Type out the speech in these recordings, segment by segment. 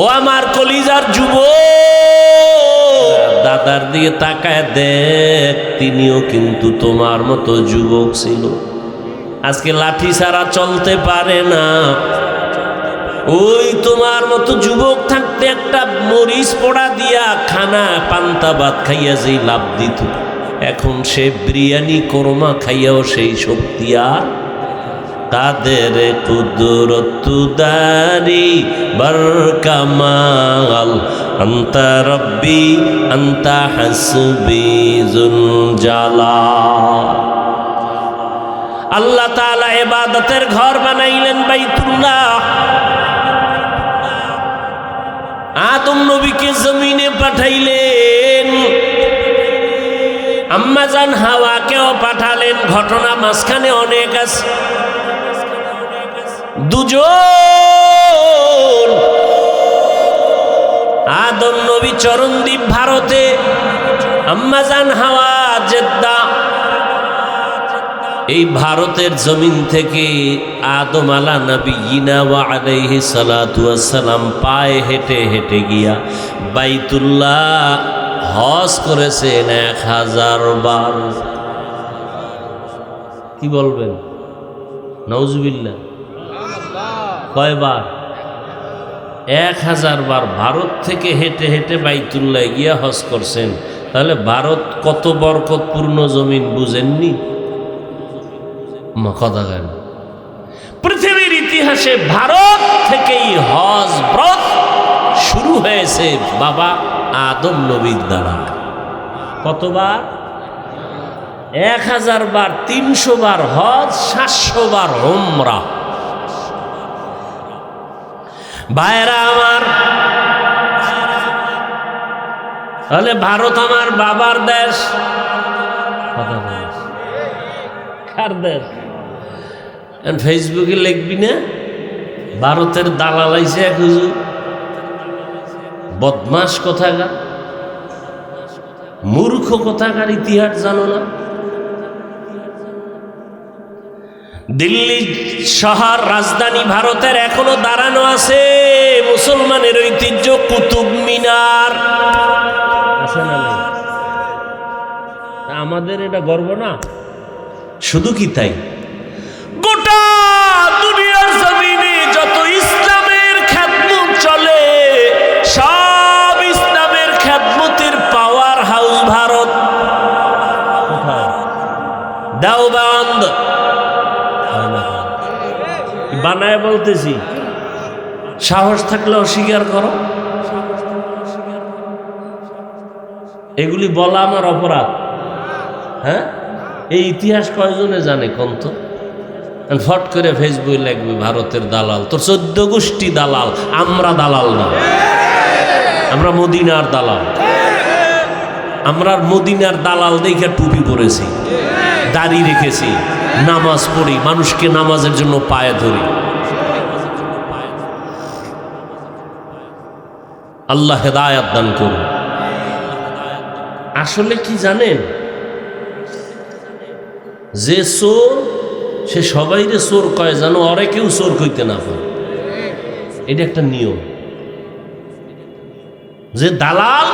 ও আমার কলিজার যুবক, দাদার দিকে তাকায় দেখ, তিনিও কিন্তু তোমার মতো যুবক ছিল। আজকে লাঠি ছাড়া চলতে পারে না। ওই তোমার মতো যুবক থাকতে একটা মরিচ পোড়া দিয়া খানা পান্তা ভাত খাইয়া যেই লাভ দিত, এখন সে বিরিয়ানি কোরমা খাইয়াও সেই শক্তি আর তাদের। কুদরতুদারি বরকামাল আন্তা রব্বি আন্তা হাসবি যুল জালাল। আল্লাহ তাআলা ইবাদতের ঘর বানাইলেন বাইতুল্লাহ। আদম নবীকে জমিনে পাঠাইলেন, আম্মাজান হাওয়াকেও পাঠালেন। ঘটনা মাঝখানে অনেক আছে। দুজন, আদম নবী চরণদ্বীপ ভারতে, আম্মাজান হাওয়া জেদ্দা। এই ভারতের জমিন থেকে আদম আলা নবিয়িনা ওয়া আলাইহি সালাতু ওয়াস সালাম পায়ে হেঁটে হেঁটে গিয়া বাইতুল্লাহ হজ করেছেন 1000 বার। কি বলবেন? নাউজুবিল্লাহ। কয়বার? 1000 বার ভারত থেকে হেঁটে হেঁটে বাইতুল্লাহ গিয়া হজ করছেন। তাহলে ভারত কত বরকতপূর্ণ জমিন বুঝেননি? কথা গান। পৃথিবীর ইতিহাসে ভারত থেকেই হজ ব্রত শুরু হয়েছে বাবা আদম নবীর দ্বারা। কতবার? 1000 বার, 300 বার হজ, 700 বার উমরা। ভাইরা আমার, তাহলে ভারত আমার বাবার দেশ। কার দেশ? ফেসবুকে লিখবি না ভারতের দালাল আইছে এক হুজুর, বদমাস কোথাকার, মূর্খ কোথাকার, ইতিহাস জানো না? দিল্লি শহর রাজধানী ভারতের এখনো দাঁড়ানো আছে মুসলমানের ঐতিহ্য কুতুব মিনার। আমাদের এটা গর্ব না? শুধু কি তাই, গোটা দুনিয়ার জমিনে যত ইসলামের খেদমত চলে সব ইসলামের খেদমতের পাওয়ার হাউস ভারত। দেওবন্দ বানায় বলতেছি, সাহস থাকলে অস্বীকার করো। এগুলি বলা আমার অপরাধ? হ্যাঁ, এই ইতিহাস কয়জনে জানে কোন তো? ফট করে ফেসবুকে লাগবে ভারতের দালাল। তোর 14 গোষ্ঠী দালাল, আমরা দালাল না, আমরা মদিনার দালাল। আমরা মদিনার দালাল দেখে টুপি পরেছি, দাড়ি রেখেছি, নামাজ পড়ি, মানুষকে নামাজের জন্য পায়ে ধরি। আল্লাহ হেদায়েত দান করুন। আসলে কি জানেন, যে চোর সে সবাইরে চোর কয়, জানো ওরে কেউ চোর কইতে না পারে। এটা একটা নিয়ম। যে দালাল,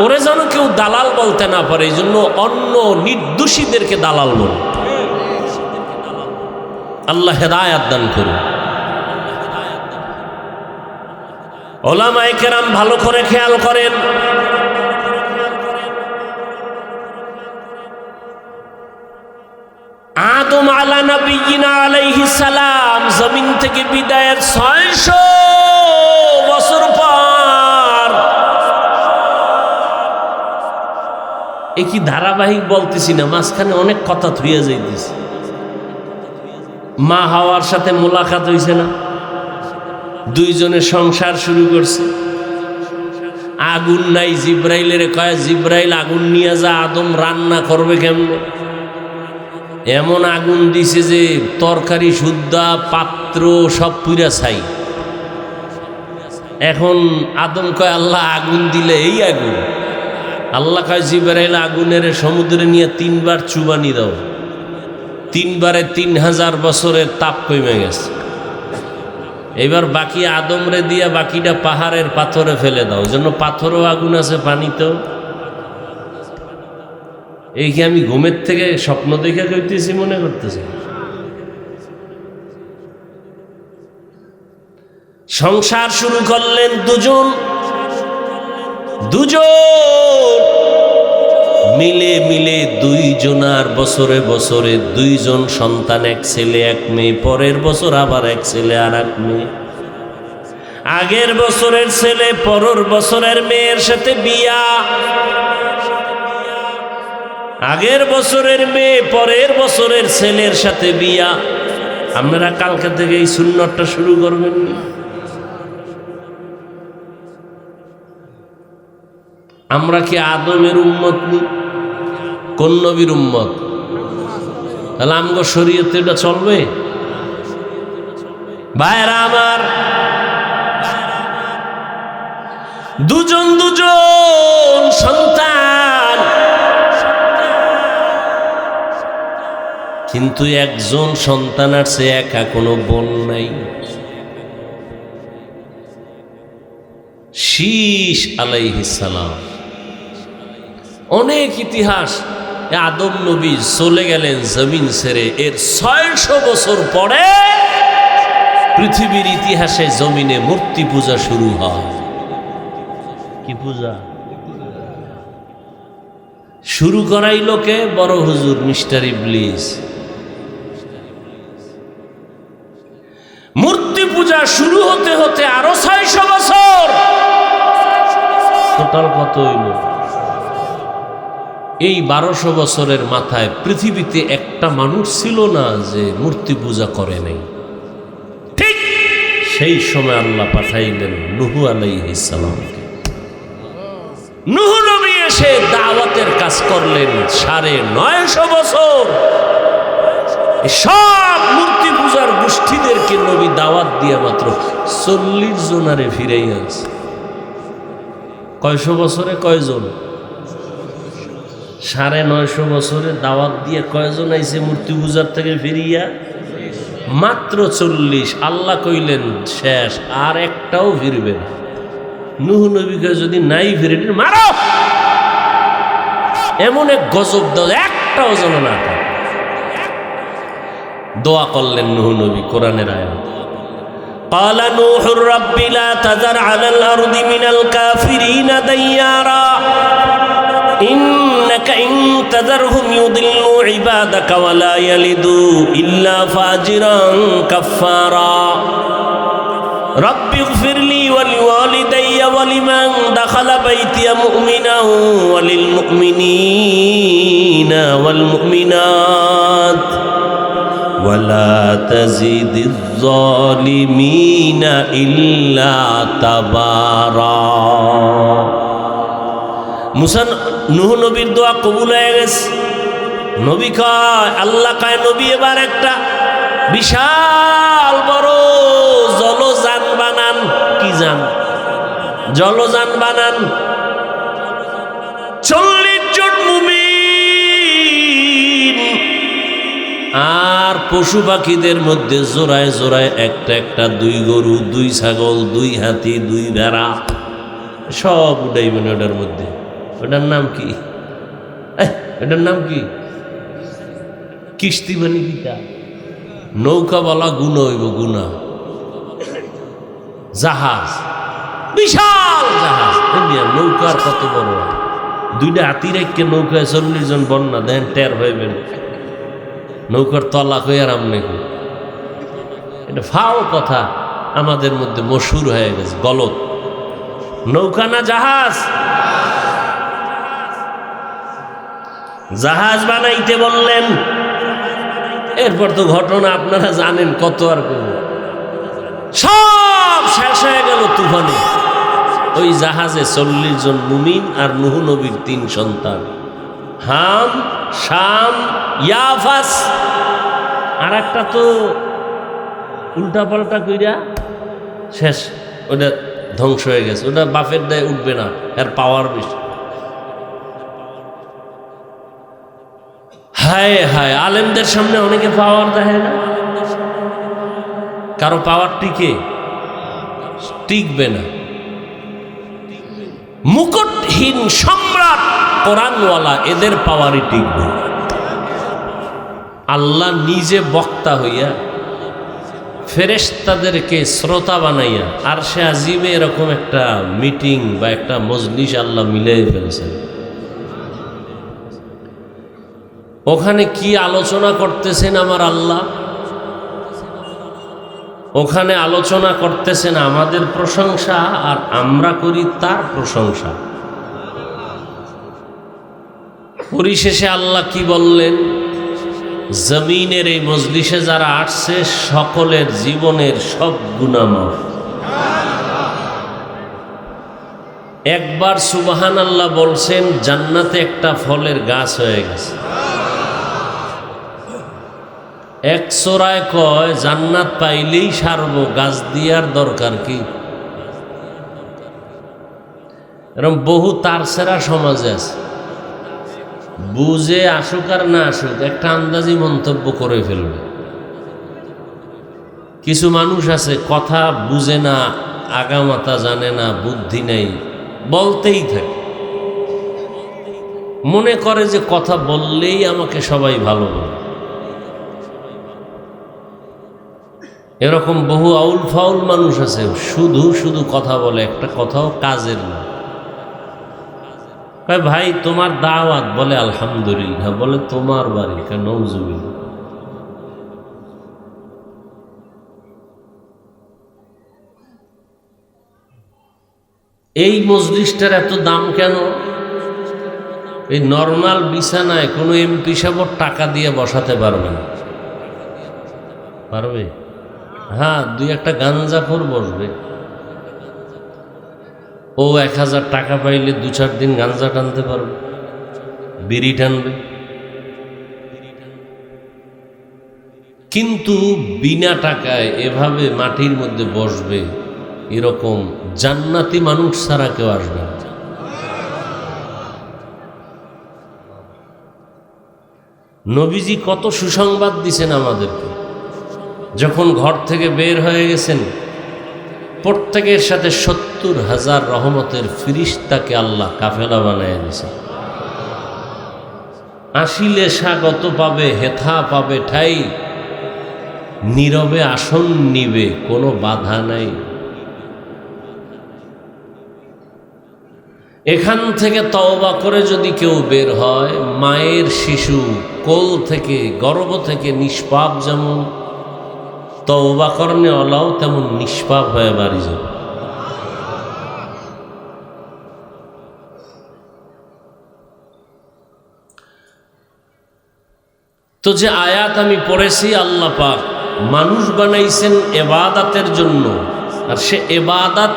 ওরে যেন কেউ দালাল বলতে না পারে, এই জন্য অন্য নির্দোষীদেরকে দালাল বলে। আল্লাহ হেদায়েত দান করুন। উলামায়ে কেরাম ভালো করে খেয়াল করেন, আদম আলা নবিয়িনা আলাইহিস সালাম জমিন থেকে বিদায়ের 600 বছর পর, একই ধারাবাহিক বলতেছি না, মাঝখানে অনেক কথা থুইয়া যাইতেছে। মা হাওয়ার সাথে মোলাকাত হয়েছে না, দুইজনে সংসার শুরু করছে। আগুন নাই, জিব্রাইলের কয় জিব্রাইল আগুন নিয়ে যা, আদম রান্না করবে কেমনে? এমন আগুন দিছে যে তরকারি সুদ্ধা পাত্র সব পুরা ছাই। এখন আদম কয় আল্লাহ আগুন দিলে এই আগুন। আল্লাহ কয় জিব্রাইল আগুনের সমুদ্রে নিয়ে 3 বার চুবানি দাও। 3 বারে 3000 বছরের তাপ কমে গেছে। এবার বাকি আদমরে দিয়া বাকিটা পাহাড়ের পাথরে ফেলে দাও, জন্য পাথরও আগুন আছে, পানিতেও। এই কি আমি ঘুমের থেকে স্বপ্ন দেখে কইতেছি মনে করতেছি? সংসার শুরু করলেন দুজন মিলে মিলে, দুইজনার বছরে বছরে দুইজন সন্তান, এক ছেলে এক মেয়ে। পরের বছর আবার এক ছেলে আর এক মেয়ে। আগের বছরের ছেলে পরের বছরের মেয়ের সাথে বিয়া, আগের বছরের মেয়ে পরের বছরের ছেলের সাথে বিয়া। আপনারা কালকে থেকে এই সুন্নতটা শুরু করবেন। আমরা কি আদমের উম্মত নি? কোন নবীর উম্মত? তাহলে আমগো শরীয়তে এটা চলবে? ভাইরা আমার, দুজন সন্তান, কিন্তু একজন সন্তান আছে, একা কোনো বোন নাই। শীশ আলাইহিস সালাম। অনেক ইতিহাস। আদম নবী চলে গেলেন জমিন ছেড়ে, এর 600 বছর পরে পৃথিবীর ইতিহাসে জমিনে মূর্তি পূজা শুরু হয়। কি পূজা শুরু করাইল কে? বড় হুজুর মিস্টার ইবলিস। মূর্তি পূজা শুরু হতে হতে আরো 600 বছর। টোটাল কত হইল? এই 1200 বছরের মাথায় পৃথিবীতে একটা মানুষ ছিল না যে মূর্তি পূজা করে নাই। ঠিক সেই সময় আল্লাহ পাঠাইলেন নূহ আলাইহিস সালামকে। নূহ নবী এসে দাওয়াতের কাজ করলেন 950 বছর। সব মূর্তি পূজার গোষ্ঠীদেরকে নবী দাওয়াত দিয়ে মাত্র 40 জনারে ফিরাই আনছে। কয়শো বছরে কয়জন? 950 বছরে দাওয়াত দিয়ে কয়জন আইছে মূর্তি পূজার থেকে ফিরিয়া? মাত্র 40। আল্লাহ কইলেন শেষ, আর একটাও ফিরবে না। নূহ নবীকে যদি নাই ফিরে মারো, এমন এক গজব দাও, একটাও যেন না থাকে। দোয়া করলেন নূহ নবী, কোরআনের আয়াত। قال نوح رب لا تذر على الأرض من الكافرين ديارا إنك إن تذرهم يضلوا عبادك ولا يلدوا إلا فاجرا كفارا رب اغفر لي ولوالدي ولمن دخل بيتي مؤمنا وللمؤمنين والمؤمنات ولا تزد الظالمين إلا تبارا। মুসা নূহ নবীর দোয়া কবুল হয়ে গেছে। নবী কয়, আল্লাহ কয় নবী এবার একটা বিশাল বড় জলযান বানান। কি যান? জলযান বানান। 40 জন মুমিন আর পশু পাখিদের মধ্যে জোড়ায় জোড়ায় একটা একটা, 2 গরু, 2 ছাগল, 2 হাতি, 2 ভেড়া, সব উঠাইবেন ওটার মধ্যে। ওটার নাম কি? এটার নাম কি? কিস্তি মানে কিটা? নৌকা বলা গুণা হইব, গুণা। জাহাজ, বিশাল জাহাজ। নৌকার কত বড়? 2টা হাতি রেখে নৌকায় 40 জন বন্যা দেন, টের হইবেন। নৌকার তলা কই আর আমনে কই? এটা ফাও কথা আমাদের মধ্যে মশহুর হয়ে গেছে, গলত। নৌকা না জাহাজ? জাহাজ বানাইতে বললেন। এরপর তো ঘটনা আপনারা জানেন, কত আর করব। সব শেষ হয়ে গেল তুফানে। ওই জাহাজে 40 জন মুমিন আর নূহ নবীর 3 সন্তান, হাম, শাম, ইয়াফাস। আর একটা তো উল্টা পাল্টা কইরা শেষ, ওটা ধ্বংস হয়ে গেছে। ওটা বাপের দায় উঠবে না, এর পাওয়ার বেশি। হায় হায়, আলেমদের সামনে অনেকে পাওয়ার দেয় না। কারো পাওয়ার টিকে, টিকবে না। মুকুটহীন সম্রাট কোরআনওয়ালা এদের পাওয়ারই টিকবে। আল্লাহ নিজে বক্তা হইয়া ফেরেশতাদেরকে শ্রোতা বানাইয়া আরশে আজিমে এরকম একটা মিটিং বা একটা মজলিস আল্লাহ মিলিয়ে ফেলছেন। ওখানে কি আলোচনা করতেছেন আমার আল্লাহ? ওখানে আলোচনা করতেছেন আমাদের প্রশংসা, আর আমরা করি তার প্রশংসা। পরিশেষে আল্লাহ কি বললেন? জমিনের এই মজলিসে যারা আসছে সকলের জীবনের সব গুনাহ মাফ। একবার সুবহানাল্লাহ বলছেন, জান্নাতে একটা ফলের গাছ হয়ে গেছে। এক চোরায় কয় জান্নাত পাইলেই সারব, গাছ দিয়ার দরকার কি? এরকম বহু তার সেরা সমাজে আছে, বুঝে আসুক আর না আসুক একটা আন্দাজি মন্তব্য করে ফেলবে। কিছু মানুষ আছে কথা বুঝে না, আগামাতা জানে না, বুদ্ধি নেই, বলতেই থাকে, মনে করে যে কথা বললেই আমাকে সবাই ভালো বলে। এরকম বহু আউল ফাউল মানুষ আছে, শুধু শুধু কথা বলে, একটা কথাও কাজের না। কয় ভাই তোমার দাওয়াত, বলে আলহামদুলিল্লাহ, বলে তোমার বাড়ি, কেন নওজুবিল্লাহ। এই মজলিসটার এত দাম কেন? এই নর্মাল বিছানায় কোনো এমপি সাহেব টাকা দিয়ে বসাতে পারবে না। পারবে? হ্যাঁ, দুই একটা গাঞ্জাখোর বসবে, ও 1000 টাকা পাইলে 2-4 দিন গাঞ্জা টানতে পারবে, বিড়ি টানবে। কিন্তু বিনা টাকায় এভাবে মাটির মধ্যে বসবে, এরকম জান্নাতি মানুষ ছাড়া কেউ আসবে না। নবীজি কত সুসংবাদ দিছেন আমাদেরকে। যখন ঘর থেকে বের হয়ে গেছেন, প্রত্যেকের সাথে 70,000 রহমতের ফিরিস্তাকে আল্লাহ কাফেলা বানায় দিয়েছে। আসিলে স্বাগত পাবে, হেথা পাবে ঠাই, নীরবে আসন নিবে, কোনো বাধা নাই। এখান থেকে তওবা করে যদি কেউ বের হয়, মায়ের শিশু কোল থেকে, গর্ভ থেকে নিষ্পাপ যেমন, তওবা করনেওয়ালাও তেমন নিষ্পাপ হয়ে বাড়ি যাবে। তো যে আয়াত আমি পড়েছি, আল্লাহ পাক মানুষ বানাইছেন ইবাদতের জন্য, আর সে ইবাদত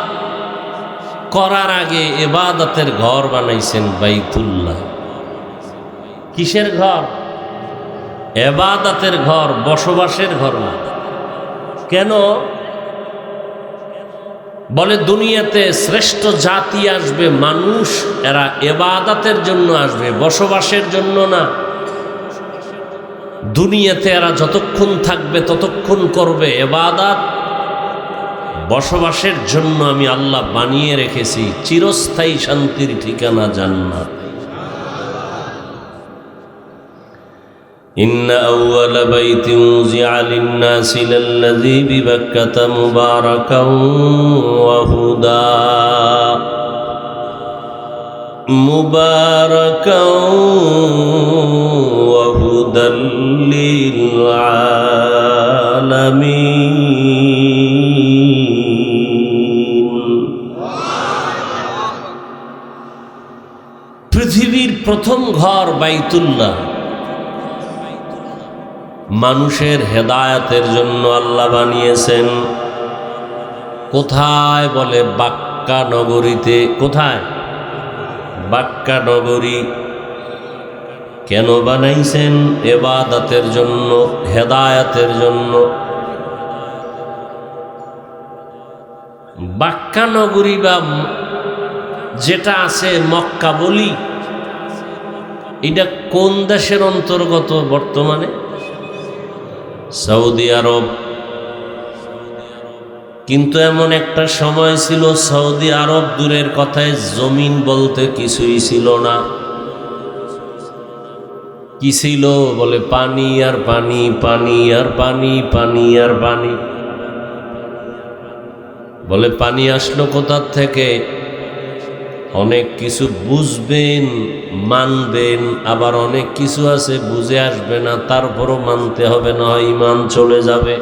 করার আগে ইবাদতের ঘর বানাইছেন বাইতুল্লাহ। কিসের ঘর? ইবাদতের ঘর, বসবাসের ঘর না। কেন? বলে দুনিয়াতে শ্রেষ্ঠ জাতি আসবে মানুষ, এরা ইবাদতের জন্য আসবে, বসবাসের জন্য না। দুনিয়াতে এরা যতক্ষণ থাকবে ততক্ষণ করবে ইবাদত, বসবাসের জন্য আমি আল্লাহ বানিয়ে রেখেছি চিরস্থায়ী শান্তির ঠিকানা জান্নাত। ইন্না আউওয়ালা বাইতিন উযিআ লিন-নাসি লাল্লাযী বিবাক্কাতা মুবারাকান ওয়া হুদা ওয়া হুদাল লিল আলামিন। পৃথিবীর প্রথম ঘর বাইতুল্লাহ, মানুষের হেদায়েতের জন্য আল্লাহ বানিয়েছেন। কোথায়? বলে বাক্কা নগরীতে। কোথায়? বাক্কা নগরী। কেন বানাইছেন? ইবাদতের জন্য, হেদায়েতের জন্য। বাক্কা নগরী বা যেটা আছে মক্কা বলি, এটা কোন দেশের অন্তর্গত বর্তমানে? সৌদি আরব। কিন্তু এমন একটা সময় ছিল সৌদি আরব দূরের কথায় জমিন বলতে কিছুই ছিল না। কি ছিল? বলে পানি আর পানি, পানি আর পানি, পানি আর পানি। বলে পানি আসলো কোথার থেকে? অনেক কিছু বুঝবেন, মানবেন, আবার অনেক কিছু আছে বুঝে আসবে না, তারপরও মানতে হবে, না হয় ঈমান চলে যাবে।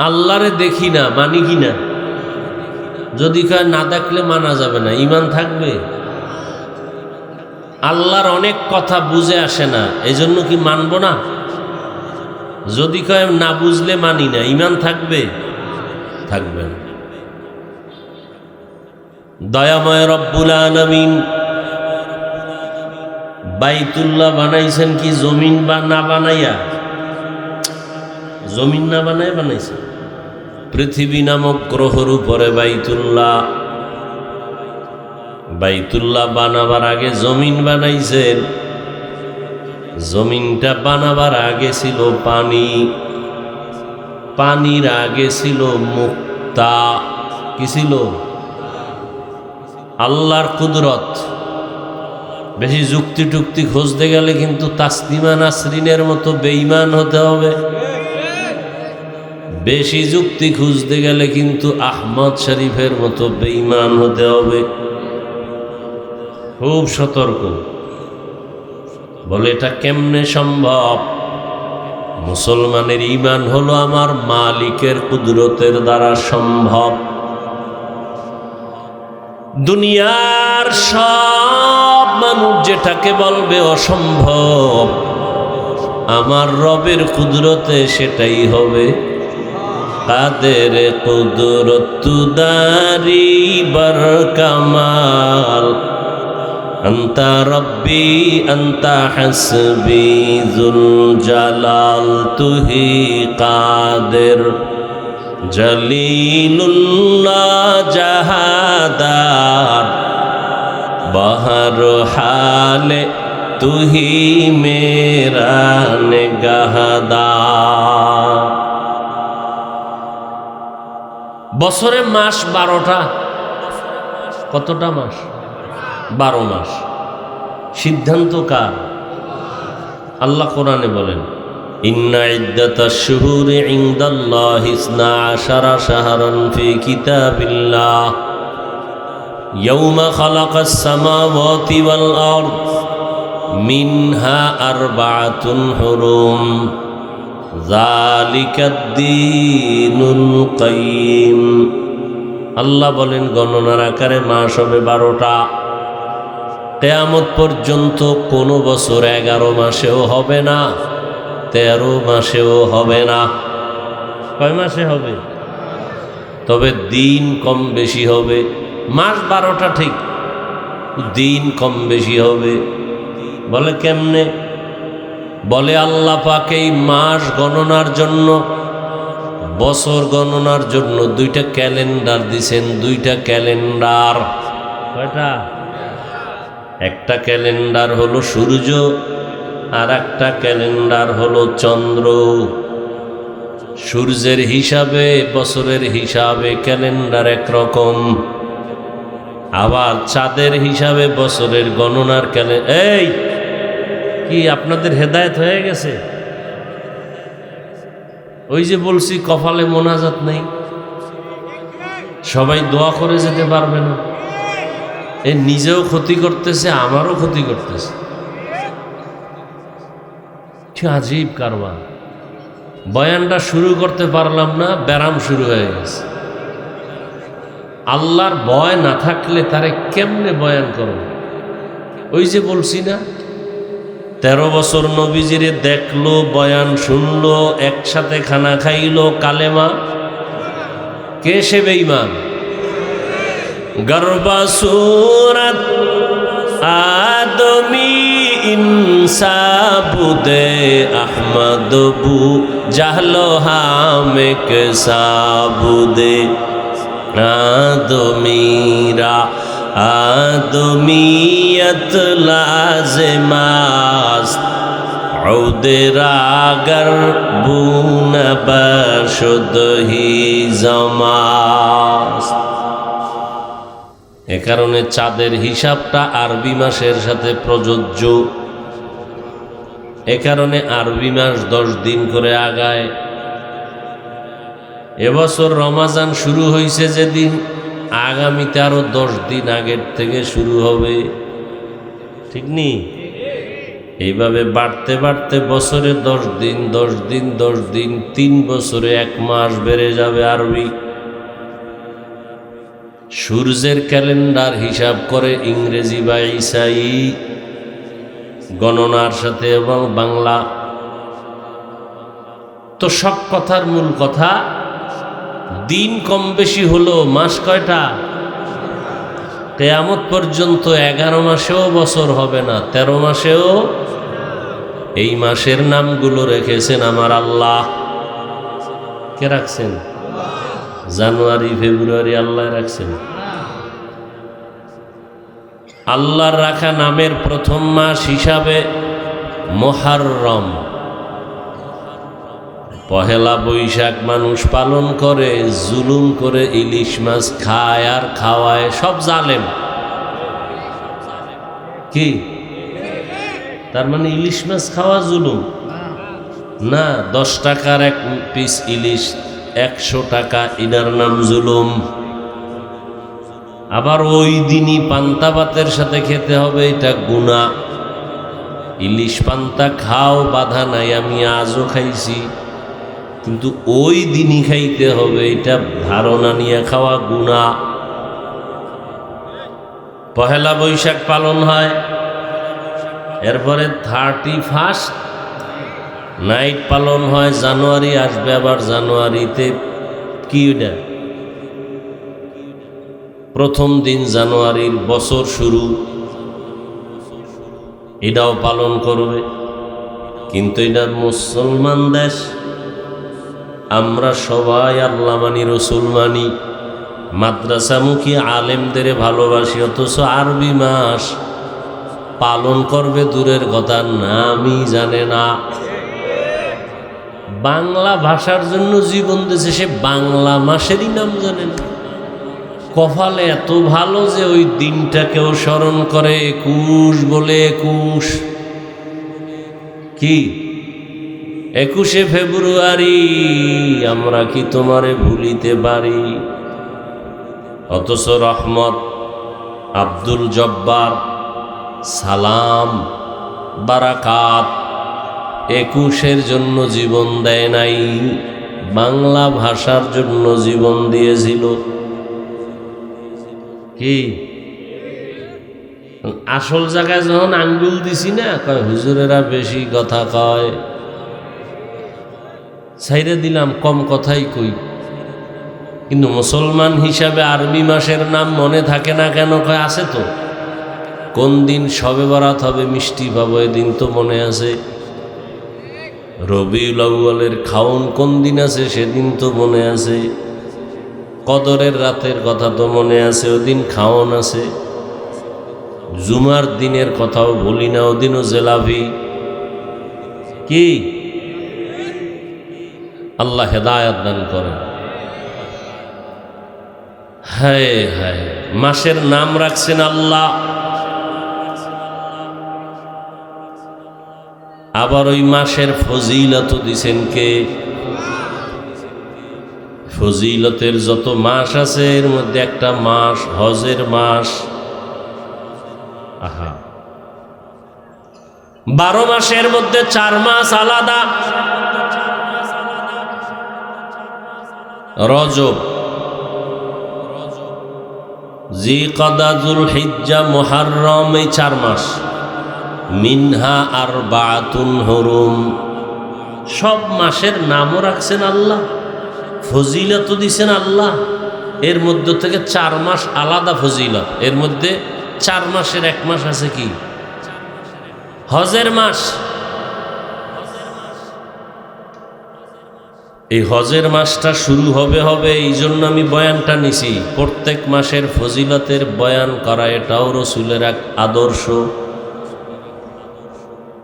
আল্লাহরে দেখি না, মানি কি না? যদি কয় না দেখলে মানা যাবে না, ঈমান থাকবে? আল্লাহর অনেক কথা বুঝে আসে না, এই জন্য কি মানব না? যদি কয় না বুঝলে মানি না, ঈমান থাকবে? থাকবে না। দয়াময় রব্বুল আলামিন বাইতুল্লাহ বানাইছেন কি জমিন বা না বানাইয়া? জমিন না বানায় বানাইছে। পৃথিবী নামক গ্রহের উপরে বাইতুল্লাহ। বাইতুল্লাহ বানাবার আগে জমিন বানাইছেন। জমিনটা বানাবার আগে ছিল পানি, পানির আগে ছিল মুক্তা। কি ছিল? আল্লাহর কুদরত। বেশি যুক্তি টুক্তি খুঁজতে গেলে কিন্তু তাসলিমা নাসরিনের মতো বেঈমান হতে হবে। বেশি যুক্তি খুঁজতে গেলে কিন্তু আহমদ শরীফের মতো বেঈমান হতে হবে। খুব সতর্ক। বলে এটা কেমনে সম্ভব? মুসলমানের ঈমান হলো আমার মালিকের কুদরতের দ্বারা সম্ভব। দুনিয়ার সব মানুষ যেটাকে বলবে অসম্ভব, আমার রবের কুদরতে সেটাই হবে। কাদের কুদরত দারি বার কামাল, আন্তা রব্বি আন্তা হাসবি যুল জালাল, তুহি কাদের জলিলুল্লাহ জাহাদার, বাহর হালে তুহি মেরা নেগাহদার। বছরে মাস 12টা। কতটা মাস? 12 মাস। সিদ্ধান্ত কার? আল্লাহ কোরআনে বলেন, ইন্না ইদ্দাতাশ শুহুরি ইনদাল্লাহি 12 শাহরান ফি কিতাবিল্লাহ ইয়াওমা খালাকাস সামাওয়াতি ওয়াল আরদ মিনহা আরবাআতুন হুরুম যালিকাদ-দীনুল কাইয়্যিম। আল্লাহ বলেন গণনার আকারে মাস হবে 12টা। কিয়ামত পর্যন্ত কোনো বছর 11 মাসেও হবে না, 13 মাসেও হবে না। কয় মাসে হবে? তবে দিন কম বেশি হবে। মাস 12টা ঠিক, দিন কম বেশি হবে। বলে কেমনে? বলে আল্লাহ পাক এই মাস গণনার জন্য, বছর গণনার জন্য 2টা ক্যালেন্ডার দিছেন। 2টা ক্যালেন্ডার। কয়টা? একটা ক্যালেন্ডার হলো সূর্য, আর একটা ক্যালেন্ডার হলো চন্দ্র। সূর্যের হিসাবে, বছরের হিসাবে ক্যালেন্ডার একরকম, আবার চাঁদের হিসাবে বছরের গণনার ক্যালেন্ডার। এই কি আপনাদের হেদায়েত হয়ে গেছে? ওই যে বলছি কপালে মোনাজাত নেই, সবাই দোয়া করে যেতে পারবে না। এ নিজেও ক্ষতি করতেছে, আমারও ক্ষতি করতেছে। কি আজীব কারবার। বয়ানটা শুরু করতে পারলাম না, ব্যারাম শুরু হয়ে গেছে। আল্লাহর ভয় না থাকলে তারে কেমনে বয়ান করব? ওই যে বলছি না, 13 বছর নবীজিরে দেখলো, বয়ান শুনলো, একসাথে খানা খাইলো, কালেমা। কে সে বেঈমান? গর্বা সুরত আদমি ইনসাবুদে আহমদ বু জাহলো হামেক সাবুদে আদমিরা আদমিয়ত লাজমাস عودراگر بون بشد হি জমাস। এ কারণে চাঁদের হিসাবটা আরবি মাসের সাথে প্রযোজ্য। এ কারণে আরবি মাস 10 দিন করে আগায়। এবছর রমাজান শুরু হয়েছে যেদিন, আগামীতে আরো 10 দিন আগের থেকে শুরু হবে, ঠিক নি? এইভাবে বাড়তে বাড়তে বছরে 10 দিন 10 দিন 10 দিন, 3 বছরে 1 মাস বেড়ে যাবে আরবি। সূর্যের ক্যালেন্ডার হিসাব করে ইংরেজি বা ঈসাই গণনার সাথে এবং বাংলা। তো সব কথার মূল কথা, দিন কম বেশি হলো, মাস কয়টা? কিয়ামত পর্যন্ত 11 মাসেও বছর হবে না, 13 মাসেও। এই মাসের নামগুলো রেখেছেন আমার আল্লাহ। কে রাখছেন? জানুয়ারি ফেব্রুয়ারি আল্লাহ রাখছেন। আল্লাহর রাখা নামের প্রথম মাস হিসাবে মুহররম। পহেলা বৈশাখ মানুষ পালন করে, জুলুম করে ইলিশ মাছ খায় আর খাওয়ায়, সব জালেম। কি তার মানে ইলিশ মাছ খাওয়া জুলুম না? 10 টাকার 1 পিস ইলিশ 100 টাকা, এটার নাম জুলুম। আবার ওই দিনই পান্তা ভাতের সাথে খেতে হবে, এটা গুনাহ। ইলিশ পান্তা খাও, বাধা নাই, আমি আজও খাইছি, কিন্তু ওই দিনই খাইতে হবে, এটা ধারণা নিয়ে খাওয়া গুনাহ। পহেলা বৈশাখ পালন হয়, এরপরে 31 নাইট পালন হয়। জানুয়ারি আসবে, আবার জানুয়ারিতে কি ওটা প্রথম দিন জানুয়ারির বছর শুরু, এটাও পালন করবে। কিন্তু এটা মুসলমান দেশ, আমরা সবাই আল্লাহ মানি, রসুল মানি, মাদ্রাসামুখী আলেমদের ভালোবাসি, অথচ আরবি মাস পালন করবে দূরের কথা, নামই জানে না। বাংলা ভাষার জন্য জীবন দিয়েছে, সে বাংলা মাসেরই নাম জানে না। কপালে এত ভালো যে ওই দিনটাকেও স্মরণ করে, 21 বলে। 21 কি? 21শে ফেব্রুয়ারি। আমরা কি তোমারে ভুলিতে পারি? অথচ রহমত, আব্দুল জব্বার, সালাম, বারাকাত 21-এর জন্য জীবন দেয় নাই, বাংলা ভাষার জন্য জীবন দিয়েছিল। কি আসল জায়গায় যখন আঙ্গুল দিছি না, কয় হুজুরেরা বেশি কথা কয়, ছাইরে দিলাম, কম কথাই কই। কিন্তু মুসলমান হিসাবে আরবি মাসের নাম মনে থাকে না কেন? কয় আছে তো। কোন দিন শবে বরাত হবে, মিষ্টি পাবো, এদিন তো মনে আছে। রবিউল আউয়ালের খাওন কোন দিন আছে, সেদিন তো মনে আছে। কদরের রাতের কথা তো মনে আছে, ওদিন খাওন আছে। জুমার দিনের কথাও বলি না, ওদিনও জেলাভি। কি আল্লাহ হেদায়াত দান করেন। হায় হায়, মাসের নাম রাখছেন আল্লাহ, আবার ওই মাসের ফজিলত দিছেন কে? ফজিলতের যত মাস আছে, এর মধ্যে একটা মাস হজের মাস। আহা, 12 মাসের মধ্যে 4 মাস আলাদা। রজব, জিকদা, যুলহিজ্জা, মুহররম, এই 4 মাস। মিনহা আরবাতুন হুরুম। সব মাসের নামও রাখছেন আল্লাহ, ফজিলত দিছেন আল্লাহ। এর মধ্যে থেকে 4 মাস আলাদা ফজিলত। এর মধ্যে 4 মাসের 1 মাস আছে কি? হজের মাস। এই হজের মাসটা শুরু হবে এই জন্য আমি বয়ানটা নিছি। প্রত্যেক মাসের ফজিলতের বয়ান করা, এটাও রসুলের এক আদর্শ।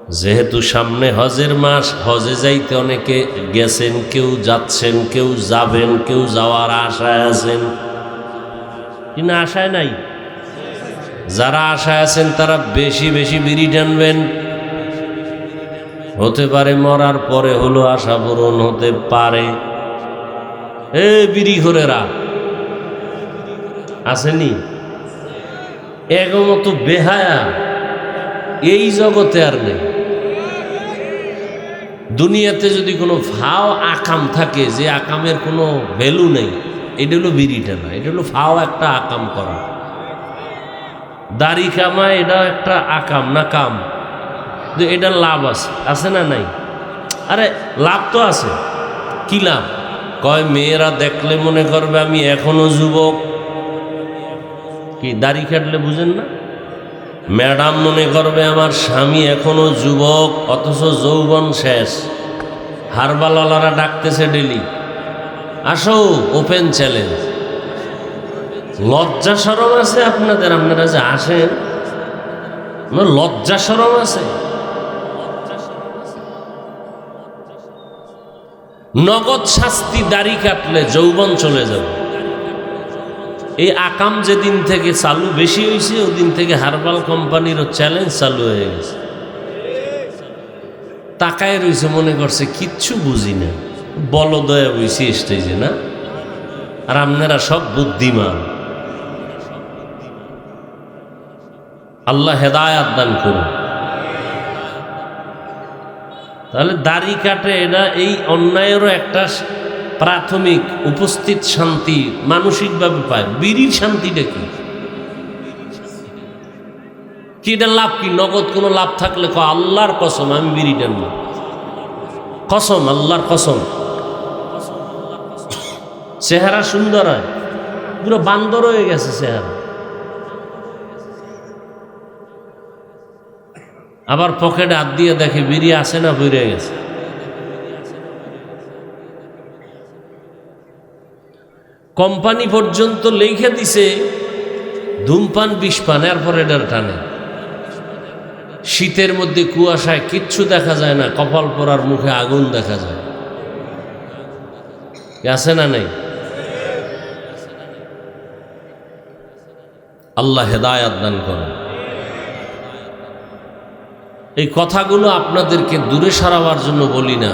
যেহেতু সামনে হজের মাস, হজে যাইতে অনেকে গেছেন, কেউ যাচ্ছেন, কেউ যাবেন, কেউ যাওয়ার আশায় আছেন, কিনা আশায় নাই? যারা আশায় আছেন তারা বেশি বেশি বিড়ি টানবেন। হতে পারে মরার পরে হলো আশা পূরণ হতে পারে। বিড়ি ঘরেরা আসেনি? এগমতো বেহায়া এই জগতে আর নেই। দুনিয়াতে যদি কোনো ফাও আকাম থাকে, যে আকামের কোনো ভ্যালু নেই, এটা হলো বিড়িটা না, এটা হলো ফাও একটা আকাম করা। দাড়ি কামা এটা একটা আকাম না কাম, এটার লাভ আছে, আছে না নাই? আরে লাভ তো আছে। কি লাভ? কয় মেয়েরা দেখলে মনে করবে আমি এখনো যুবক। কি দাড়ি কাটলে বুঝেন না? ম্যাডাম মনে করবে আমার স্বামী এখনো যুবক, অথচ যৌবন শেষ। হারবালালারা ডাকতেছে ডেলি, আসো ওপেন চ্যালেঞ্জ। লজ্জা শরম আছে আপনাদের? আপনারা যে আসেন, লজ্জা শরম আছে? নগদ শাস্তি, দাড়ি কাটলে যৌবন চলে যাবে। এই আকাম যেদিন থেকে চালু বেশি হয়েছে, ওদিন থেকে হারবাল কোম্পানিরও চ্যালেঞ্জ চালু হয়ে গেছে। তাকায় রয়েছে, মনে করছে কিচ্ছু বুঝি না, বলদয়া বইছে স্টেজে না। আর আপনারা সব বুদ্ধিমান। আল্লাহ হেদায়াত দান করুন। তাহলে দাড়ি কাটে, এটা এই অন্যায়েরও একটা প্রাথমিক উপস্থিত শান্তি মানসিকভাবে পায়। বিড়ির শান্তিটা কি? এটা লাভ কি? নগদ কোনো লাভ থাকলে আল্লাহর কসম আমি বিড়ি টানব, কসম, আল্লাহর কসম। চেহারা সুন্দর হয়, পুরো বান্দর হয়ে গেছে চেহারা। আবার পকেটে হাত দিয়ে দেখে বিড়ি আছে না বেরিয়ে গেছে। কোম্পানি পর্যন্ত লেখা দিছে ধূমপান বিষপান, এরপর এটার টানে। শীতের মধ্যে কুয়াশায় কিচ্ছু দেখা যায় না, কপাল পরার মুখে আগুন দেখা যায়। আছে না নাই? আল্লাহ হেদায়াত দান করেন। এই কথাগুলো আপনাদেরকে দূরে সরাবার জন্য বলি না,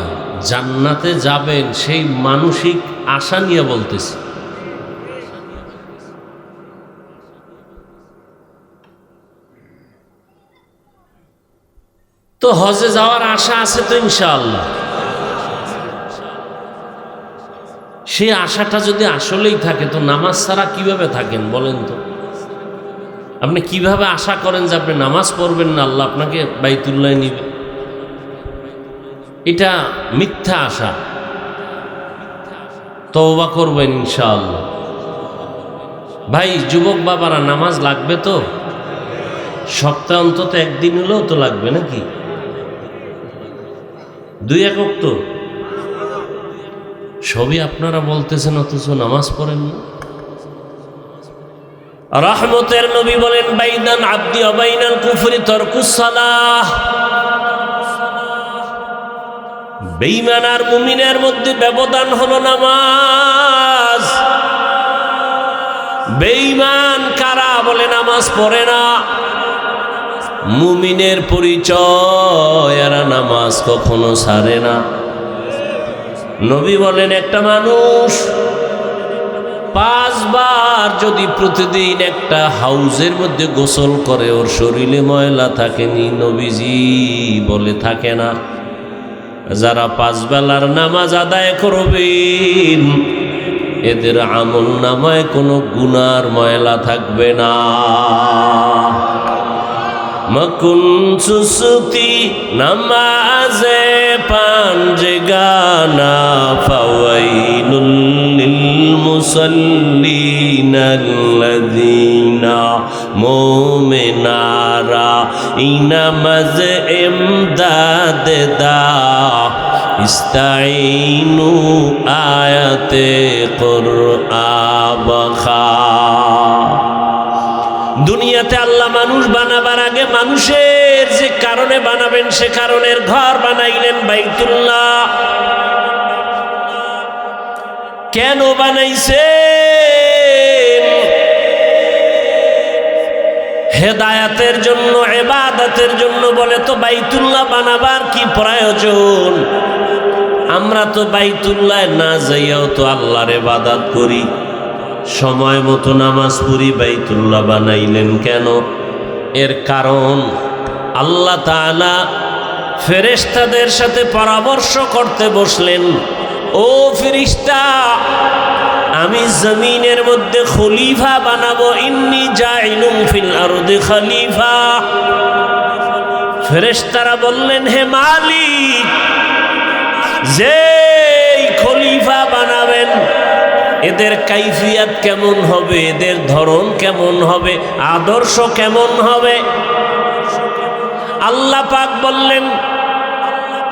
জান্নাতে যাবেন সেই মানসিক আশা নিয়ে বলতেছি। তো হজে যাওয়ার আশা আছে তো ইনশাআল্লাহ। সেই আশাটা যদি আসলেই থাকে, তো নামাজ ছাড়া কিভাবে থাকেন বলেন তো? আপনি কিভাবে আশা করেন যে আপনি নামাজ পড়বেন না, আল্লাহ আপনাকে বাইতুল্লাহ নিবে? এটা মিথ্যা আশা। তওবা করবেন ইনশাআল্লাহ। ভাই যুবক বাবারা, নামাজ লাগবে তো? সপ্তাহে অন্তত একদিন হলেও তো লাগবে নাকি? 2 একক তো সবই আপনারা বলতেছেন, অথচ নামাজ পড়েন না। রহমতের নবী বলেন, বাইদান আব্দি অবাইনাল কুফরি তরকুস সালাহ। বেঈমান আর মুমিনের মধ্যে ব্যবধান হলো নামাজ। বেঈমান কারা? বলে নামাজ পড়ে না। মুমিনের পরিচয়, এরা নামাজ কখনো ছাড়ে না। নবী বলেন, একটা মানুষ 5 বার যদি প্রতিদিন একটা হাউজের মধ্যে গোসল করে, ওর শরীরে ময়লা থাকেনি? নবীজি বলে থাকে না। যারা 5 বেলার নামাজ আদায় করবেন, এদের আমল নামায় কোনো গুনার ময়লা থাকবে না। মকুন সুসুতি নামাজে পাঞ্জগানা ফাওয়াইলুল লিল মুসাল্লিনা আল্লাযীনা মুমিনারা ইনামাজ ইমদাদ দা ইস্তাইনু আয়াতে কুরআবখা। দুনিয়াতে আল্লাহ মানুষ বানাবার আগে মানুষের যে কারণে বানাবেন সে কারণের ঘর বানাইলেন বাইতুল্লাহ। কেন বানাইছেন? হেদায়াতের জন্য, ইবাদতের জন্য। বলে তো বাইতুল্লাহ বানাবার কি প্রয়োজন? আমরা তো বাইতুল্লাহ না যাইয়াও তো আল্লাহর ইবাদত করি, সময় মতো নামাজ পড়ি। বাইতুল্লাহ বানাইলেন কেন? এর কারণ আল্লাহ তাআলা ফেরেশতাদের সাথে পরামর্শ করতে বসলেন। ও ফেরেশতা, আমি জমিনের মধ্যে খলিফা বানাবো। ইন্নী জাইলুম ফিল আরদি খলিফা। ফেরেশতারা বললেন, হে মালিক, যে খলিফা বানাবেন এদের কাইফিয়াত কেমন হবে, এদের ধরন কেমন হবে, আদর্শ কেমন হবে? আল্লাহ পাক বললেন,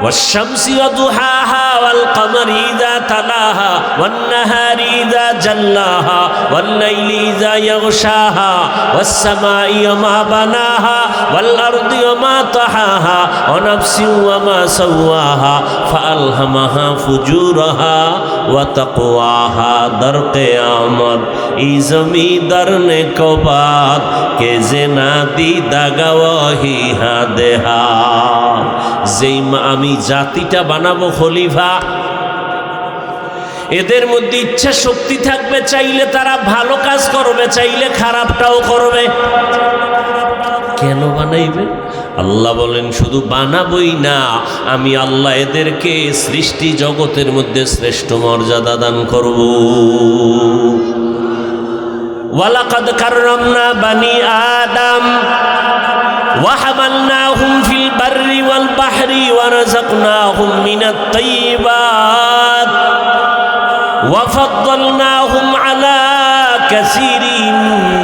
ওয়াশ-শামসি ওয়া দুহাহা ওয়াল কমারি ইযা তালাহা ওয়ান নাহারি ইযা জাল্লাহা ওয়াল লাইলি ইযা ইয়াগশাহা ওয়াস সামাই ওয়া মা বানাহা ওয়াল আরদি ওয়া মা তাহাহা ওয়া নাফসিন ওয়া মা সাওয়াহা ফাআলহামাহা ফুজুরাহা ওয়া তাকওয়াহা। দর কিয়ামত এই জমিদার নে কবাত কে জেনা দি দাগাওয়াহি হাদেহা। যেই আমি জাতিটা বানাবো খলিফা, এদের মধ্যে ইচ্ছা শক্তি থাকবে, চাইলে তারা ভালো কাজ করবে, চাইলে খারাপটাও করবে। কেন বানাইবে? আল্লাহ বলেন, শুধু বানাবই না, আমি আল্লাহ এদেরকে সৃষ্টি জগতের মধ্যে শ্রেষ্ঠ মর্যাদা দান করব। ওয়ালাকাদ কাররামনা বানি আদম وحملناهم في البر والبحر ورزقناهم من الطيبات وفضلناهم على كثير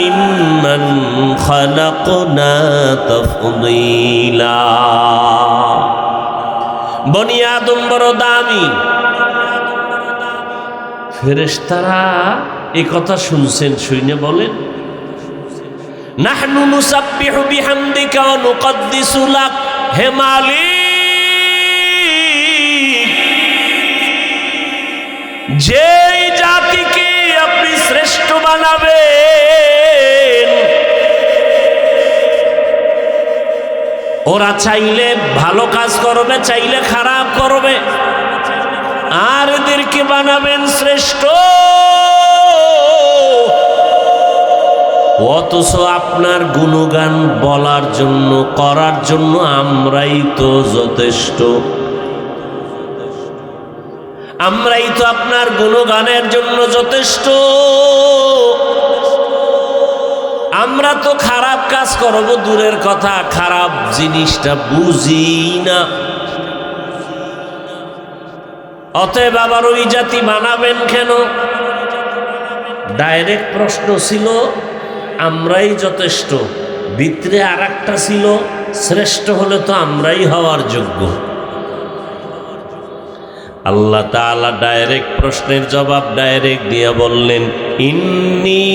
ممن خلقنا تفضيلا। বনি আদম বড় দামি। ফেরেশতারা এই কথা শুনছেন, শুনে বলেন, নাহনু নুসাব্বিহু বিহামদিকা ওয়া নুকদ্দিসু লাক। হে মালিক, যেই জাতিকে আপনি শ্রেষ্ঠ বানাবেন, ওরা চাইলে ভালো কাজ করবে, চাইলে খারাপ করবে, আর এদেরকে বানাবেন শ্রেষ্ঠ। অথচ আপনার গুণগান বলার জন্য, করার জন্য আমরাই তো যথেষ্ট। আমরাই তো আপনার গুণগানের জন্য যথেষ্ট। আমরা তো খারাপ কাজ করব দূরের কথা, খারাপ জিনিসটা বুঝি না। অতএব আবার ওই জাতি বানাবেন কেন? ডাইরেক্ট প্রশ্ন ছিল আমরাই যথেষ্ট, ভিতরে আর একটা ছিল শ্রেষ্ঠ হলে তো আমরাই হওয়ার যোগ্য। আল্লাহ তাআলা ডাইরেক্ট প্রশ্নের জবাব ডাইরেক্ট দিয়ে বললেন, ইন্নী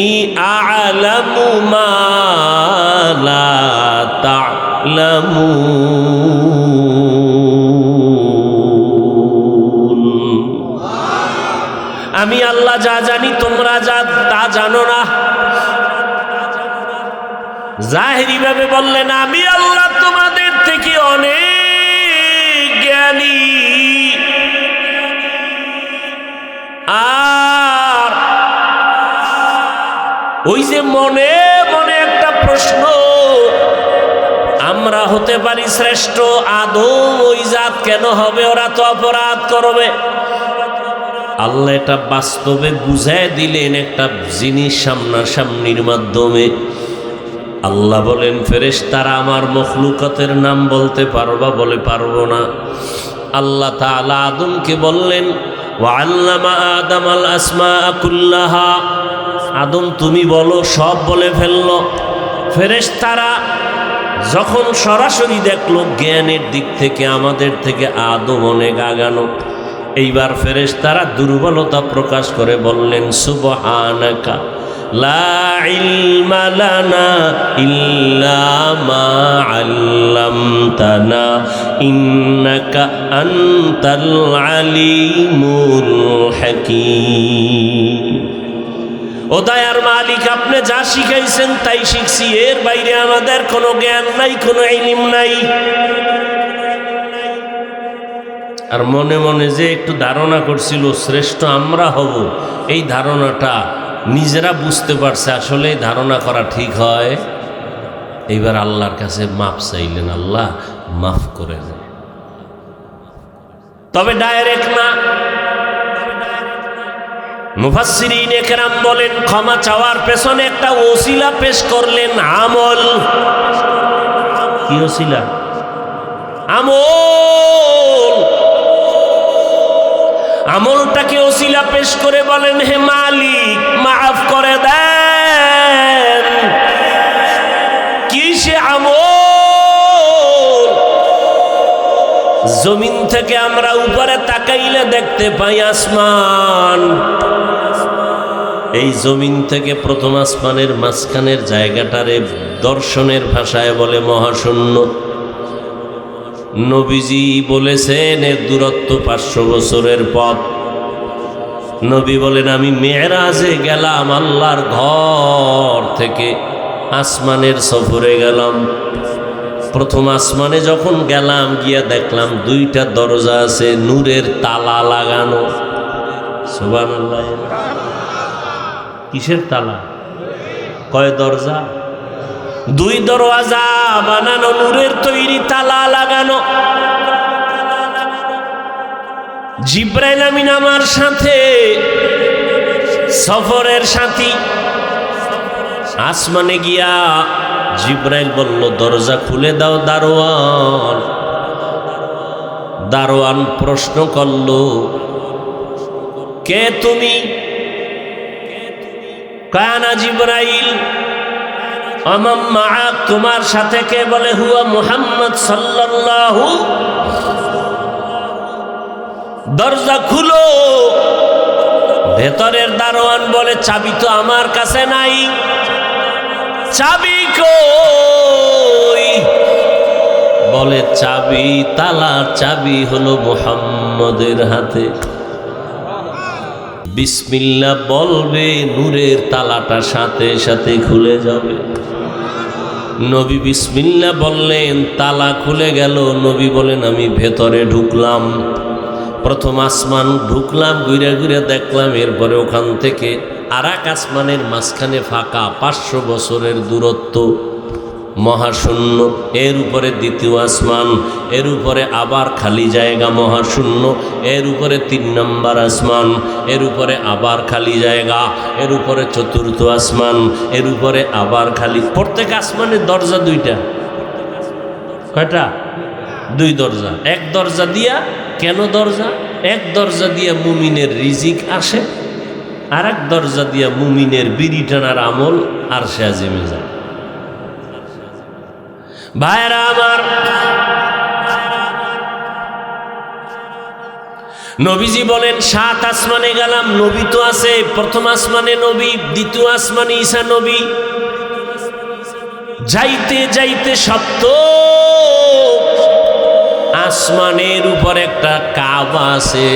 আ'লামু মা লা তা'লামুন। আমি আল্লাহ যা জানি তোমরা যা তা জানো না। জাহিরি ভাবে বললেন, আমি আল্লাহ তোমাদের থেকে অনেক জ্ঞানী। আর ওই যে মনে মনে একটা প্রশ্ন, আমরা হতে পারি শ্রেষ্ঠ, আদম ওই জাত কেন হবে? ওরা তো অপরাধ করবে। আল্লাহ এটা বাস্তবে বুঝায় দিলেন একটা জিনিস সামনাসামনির মাধ্যমে। আল্লাহ বলেন, ফেরেশতারা আমার মখলুকাতের নাম বলতে পারবা? বলে পারবো না। আল্লাহ তাআলা আদমকে বললেন, ওয়াল্লামা আদামাল আসমাআ কুল্লাহা। আদম তুমি বলো, সব বলে ফেললো। ফেরেশতারা যখন সরাসরি দেখলো জ্ঞানের দিক থেকে আমাদের থেকে আদম অনেক আগানো, এইবার ফেরেশতারা দুর্বলতা প্রকাশ করে বললেন, সুবহানাকা লা ইলমা লানা ইল্লা মা আল্লামতানা ইন্নাকা আনতাল আলিমুল হাকীম। ও দয়ার মালিক, আপনি যা শিখাইছেন তাই শিখছি, এর বাইরে আমাদের কোনো জ্ঞান নাই, কোনো ইলম নাই। আর মনে মনে যে একটু ধারণা করছিল শ্রেষ্ঠ আমরা হব, এই ধারণাটা নিজেরা বুঝতে পারছে আসলে ধারণা করা ঠিক হয়। এইবার আল্লাহর কাছে মাফ চাইলেন, আল্লাহ মাফ করে দেন। তবে ডাইরেক্ট না। মুফাসসিরিন একরাম বলেন ক্ষমা চাওয়ার পেছনে একটা ওসিলা পেশ করলেন, আমল। কি ওসিলা? আমল। আমলটাকে ওসিলা পেশ করে বলেন, হে মালিক মাফ করে দেন। কি সে আমল? জমিন থেকে আমরা উপরে তাকাইলে দেখতে পাই আসমান। এই জমিন থেকে প্রথম আসমানের মাঝখানের জায়গাটারে দর্শনের ভাষায় বলে মহাশূন্য। নবীজি বলেছেন এর দূরত্ব 500 বছরের পথ। নবী বলেন আমি মেরাজে গেলাম, আল্লাহর ঘর থেকে আসমানের সফরে গেলাম। প্রথম আসমানে যখন গেলাম, গিয়া দেখলাম 2টা দরজা আছে, নূরের তালা লাগানো। সুবহানাল্লাহ। কিসের তালা? কয় দরজা? 2 দরওয়াজা বানানো, নূরের তৈরি তালা লাগানো। জিব্রাইল আমিন আমার সাথে, সফরের সাথী। আসমানে গিয়া জিব্রাইল বলল দরজা খুলে দাও দারোয়ান। দারোয়ান প্রশ্ন করল, কে তুমি? কানা জিব্রাইল। আমাম মাআক, তোমার সাথে কে? বলে হুয়া মুহাম্মদ সাল্লাল্লাহু। দরজা খুলো। ভেতরের দারোয়ান বলে চাবি তো আমার কাছে নাই। চাবি কই? বলে চাবি, তালার চাবি হলো মুহাম্মদের হাতে। বিসমিল্লাহ বলবে, নূরের তালাটা সাথে সাথে খুলে যাবে। নবী বিসমিল্লাহ বললেন, তালা খুলে গেল। নবী বলেন আমি ভেতরে ঢুকলাম। প্রথম আসমান ঢুকলাম, ঘুরে ঘুরে দেখলাম। এরপরে ওখান থেকে আরেক আসমানের মাঝখানে ফাঁকা, 500 বছরের দূরত্ব, মহাশূন্য। এর উপরে দ্বিতীয় আসমান, এর উপরে আবার খালি জায়গা, মহাশূন্য। এর উপরে 3 নম্বর আসমান, এর উপরে আবার খালি জায়গা। এর উপরে চতুর্থ আসমান, এর উপরে আবার খালি। প্রত্যেক আসমানের দরজা 2টা। কয়টা? 2 দরজা। এক দরজা দিয়া, কেন দরজা? এক দরজা দিয়া মুমিনের রিজিক আসে, আর এক দরজা দিয়া মুমিনের বিড়ি টানার আমল আরশে আজিমে যায়। ভাইরা আমার, নবীজি বলেন 7 আসমানে গেলাম, নবী তো আছে। প্রথম আসমানে নবী, দ্বিতীয় আসমানে ঈসা নবী। যাইতে যাইতে সত্য আসমানের উপর একটা কাবা আছে।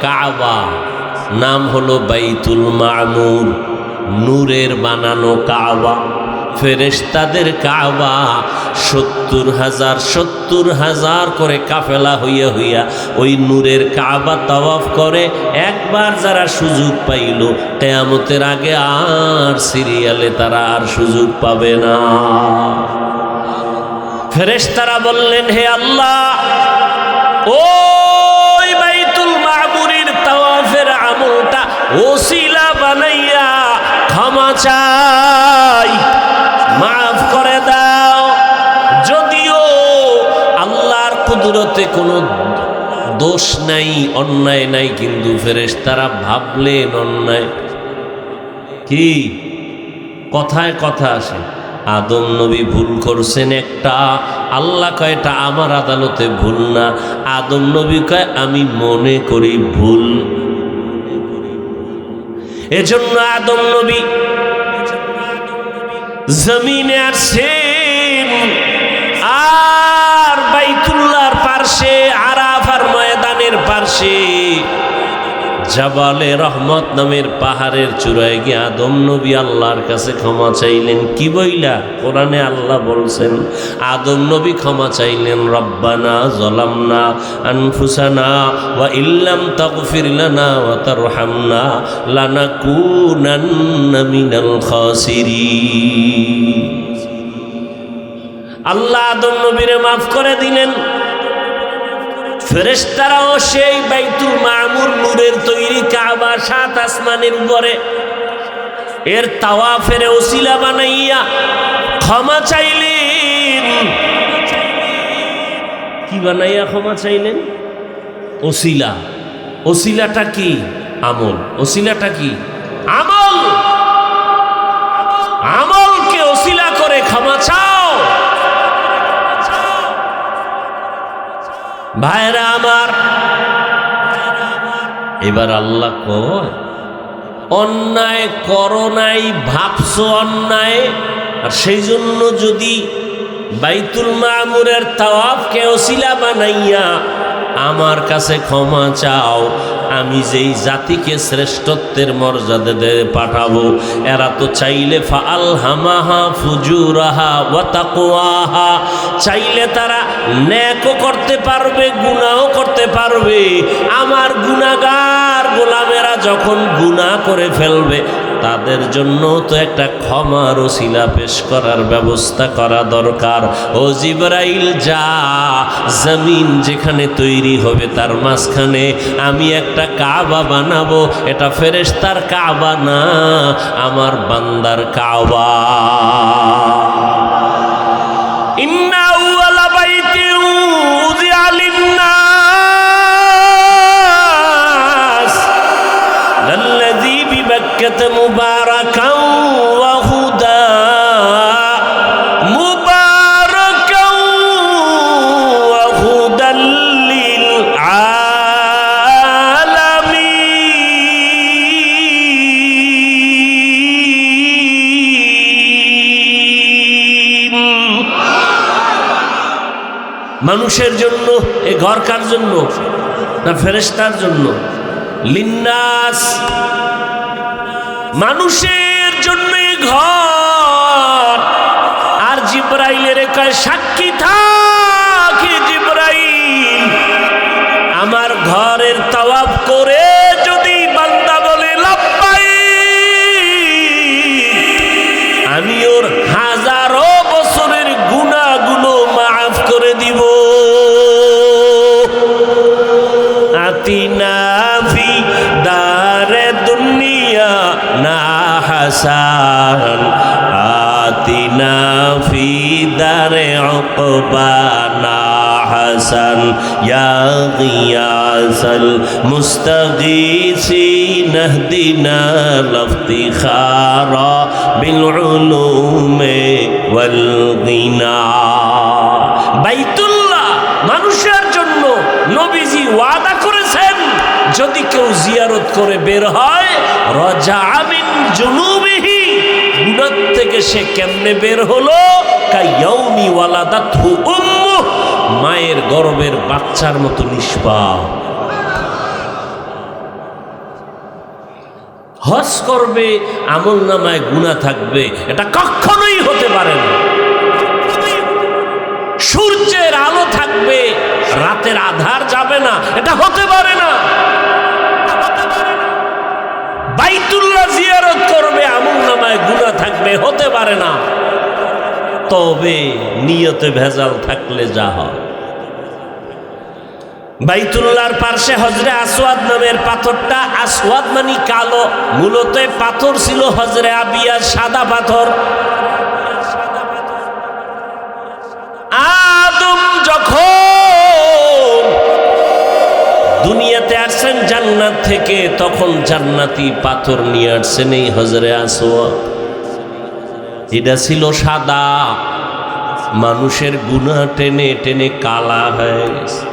কাবা নাম হলো বাইতুল মামুর, নূরের বানানো কাবা। ফেরেশতাদের কাবা 70,000 করে কাফেলা হইয়া হইয়া ওই নূরের কাবা তাওয়াফ করে। একবার যারা সুযোগ পাইল, কিয়ামতের আগে আর সিরিয়ালে তারা আর সুযোগ পাবে না। ফেরেশতারা বললেন, হে আল্লাহ, ওই বাইতুল মামুরের তাওয়াফের আমলটা ওসিলা বানাইয়া ক্ষমা চাই, মাফ করে দাও। যদিও আল্লাহর কুদরতে কোনো দোষ নাই, অন্যায় নাই, কিন্তু ফেরেশতারা ভাবলেন অন্যায়। কি কথায় কথা আসে, আদম নবী ভুল করছেন একটা, আল্লাহ কয় এটা আমার আদালতে ভুল না। আদম নবী কয় আমি মনে করি ভুল। এজন্য আদম নবী জমিনে আসছেন আর বাইতুল্লাহর পার্শ্বে আরাফার ময়দানের পার্শ্বে জাবালে রহমত নামের পাহাড়ের চূড়ায় গিয়ে আদম নবী আল্লাহর কাছে ক্ষমা চাইলেন। কি বইলা? কোরআনে আল্লাহ বলছেন আদম নবী ক্ষমা চাইলেন, রব্বানা যালামনা আনফুসানা ওয়া ইল্লাম তাগফির লানা ওয়া তারহামনা লানাকুনান্না মিনাল খাসিরিন। আল্লাহ আদম নবীরে মাফ করে দিলেন। ফেরেশতারাও সেই বাইতুল মামুর নূরের তৈরি কাবা ৭ আসমানের উপরে এর তাওয়াফের ওসিলা বানাইয়া ক্ষমা চাইলেন। কি বানাইয়া ক্ষমা চাইলেন? ওসিলা। ওসিলাটা কি? আমল। ওসিলাটা কি? আমল। আমলকে ওসিলা করে ক্ষমা চাও। ভাইরা আমার, এবার আল্লাহ কয় অন্যায় করো নাই, ভাবছো অন্যায়, আর সেই জন্য যদি বাইতুল মামুরের তাওয়াফকে ওসিলা বানাইয়া আমার কাছে ক্ষমা চাও, আমি যেই জাতিকে শ্রেষ্ঠত্বের মর্যাদা দিয়ে পাঠাবো এরা তো চাইলে ফাআলহামাহা ফুজুরাহা ওয়া তাকওয়াহা, চাইলে তারা নেকও করতে পারবে গুনাহও করতে পারবে। আমার গুনাহগার গোলামেরা যখন গুনাহ করে ফেলবে তাদের জন্য তো একটা ক্ষমার ওসিলা পেশ করার ব্যবস্থা করা দরকার। ও জিবরাইল যা, জমিন যেখানে তৈরি হবে তার মাঝখানে আমি একটা কাবা বানাবো। এটা ফেরেশতার কাবা না, আমার বান্দার কাবা। ইন্না আউয়ালা বাইতিন উযিআ লিন-নাস লাল্লাযী বিবাক্কাতা মুবারাকান ওয়া হুদা মুবারাকান ওয়া হুদাল লিল আলামিন। মানুষের জন্য এ ঘর কার জন্য? না ফেরেশতার জন্য? লিন্নাস, মানুষের জন্য এ ঘর। আর জিবরাইলের কয় সাক্ষী থাক জিবরাইল, আমার ঘরের তাওয়াফ করে যদি বান্দা বলে লাব্বাইক, আমি ওর হাজারো বছরের গুনাহগুলো মাফ করে দিব। আতিনা ফি দারে দুনিয়া না হাসান, আতিনা ফি দারে উকবা না হাসান, ইয়া গিয়াসাল মুস্তাগীসিন ইহদিনা লিফতিখারা বিল উলুমি ওয়াল গিনা। বাইতুল্লাহ মানুষের জন্য নবীজি ওয়াদা করেছেন, যদি কেউ জিয়ারত করে বের হয় রাজা মিন জুনুবিহি, গুনাহ থেকে সে কেমনে বের হলো? কায়াউমি ওয়ালাদাতহু উম্মুহ, মায়ের গর্ভের বাচ্চার মতো নিষ্পাপ। হজ করবে, আমল নামায় গুনাহ থাকবে, এটা কখনোই হতে পারে না। সূর্যের আলো থাকবে, রাতের আধার যাবে না, এটা হতে পারে না। বাইতুল্লাহ জিয়ারত করবে, আমল নামায় গুনাহ থাকবে, হতে পারে না। তবে নিয়তে ভেজাল থাকলে যা হয়। বাইতুল্লাহর পার্শ্বে হজরে আসওয়াদ নামের পাথরটা, আসওয়াদ মানে কালো, মূলত পাথর ছিল হজরে আবিয়া সাদা পাথর। আদম যখন দুনিয়াতে আসছেন জান্নাত থেকে, তখন জান্নাতি পাথর নিয়ে আসছেন এই হজরে আসওয়াদ। এটা ছিল সাদা, মানুষের গুনাহ টেনে টেনে কালা হয়ে গেছে।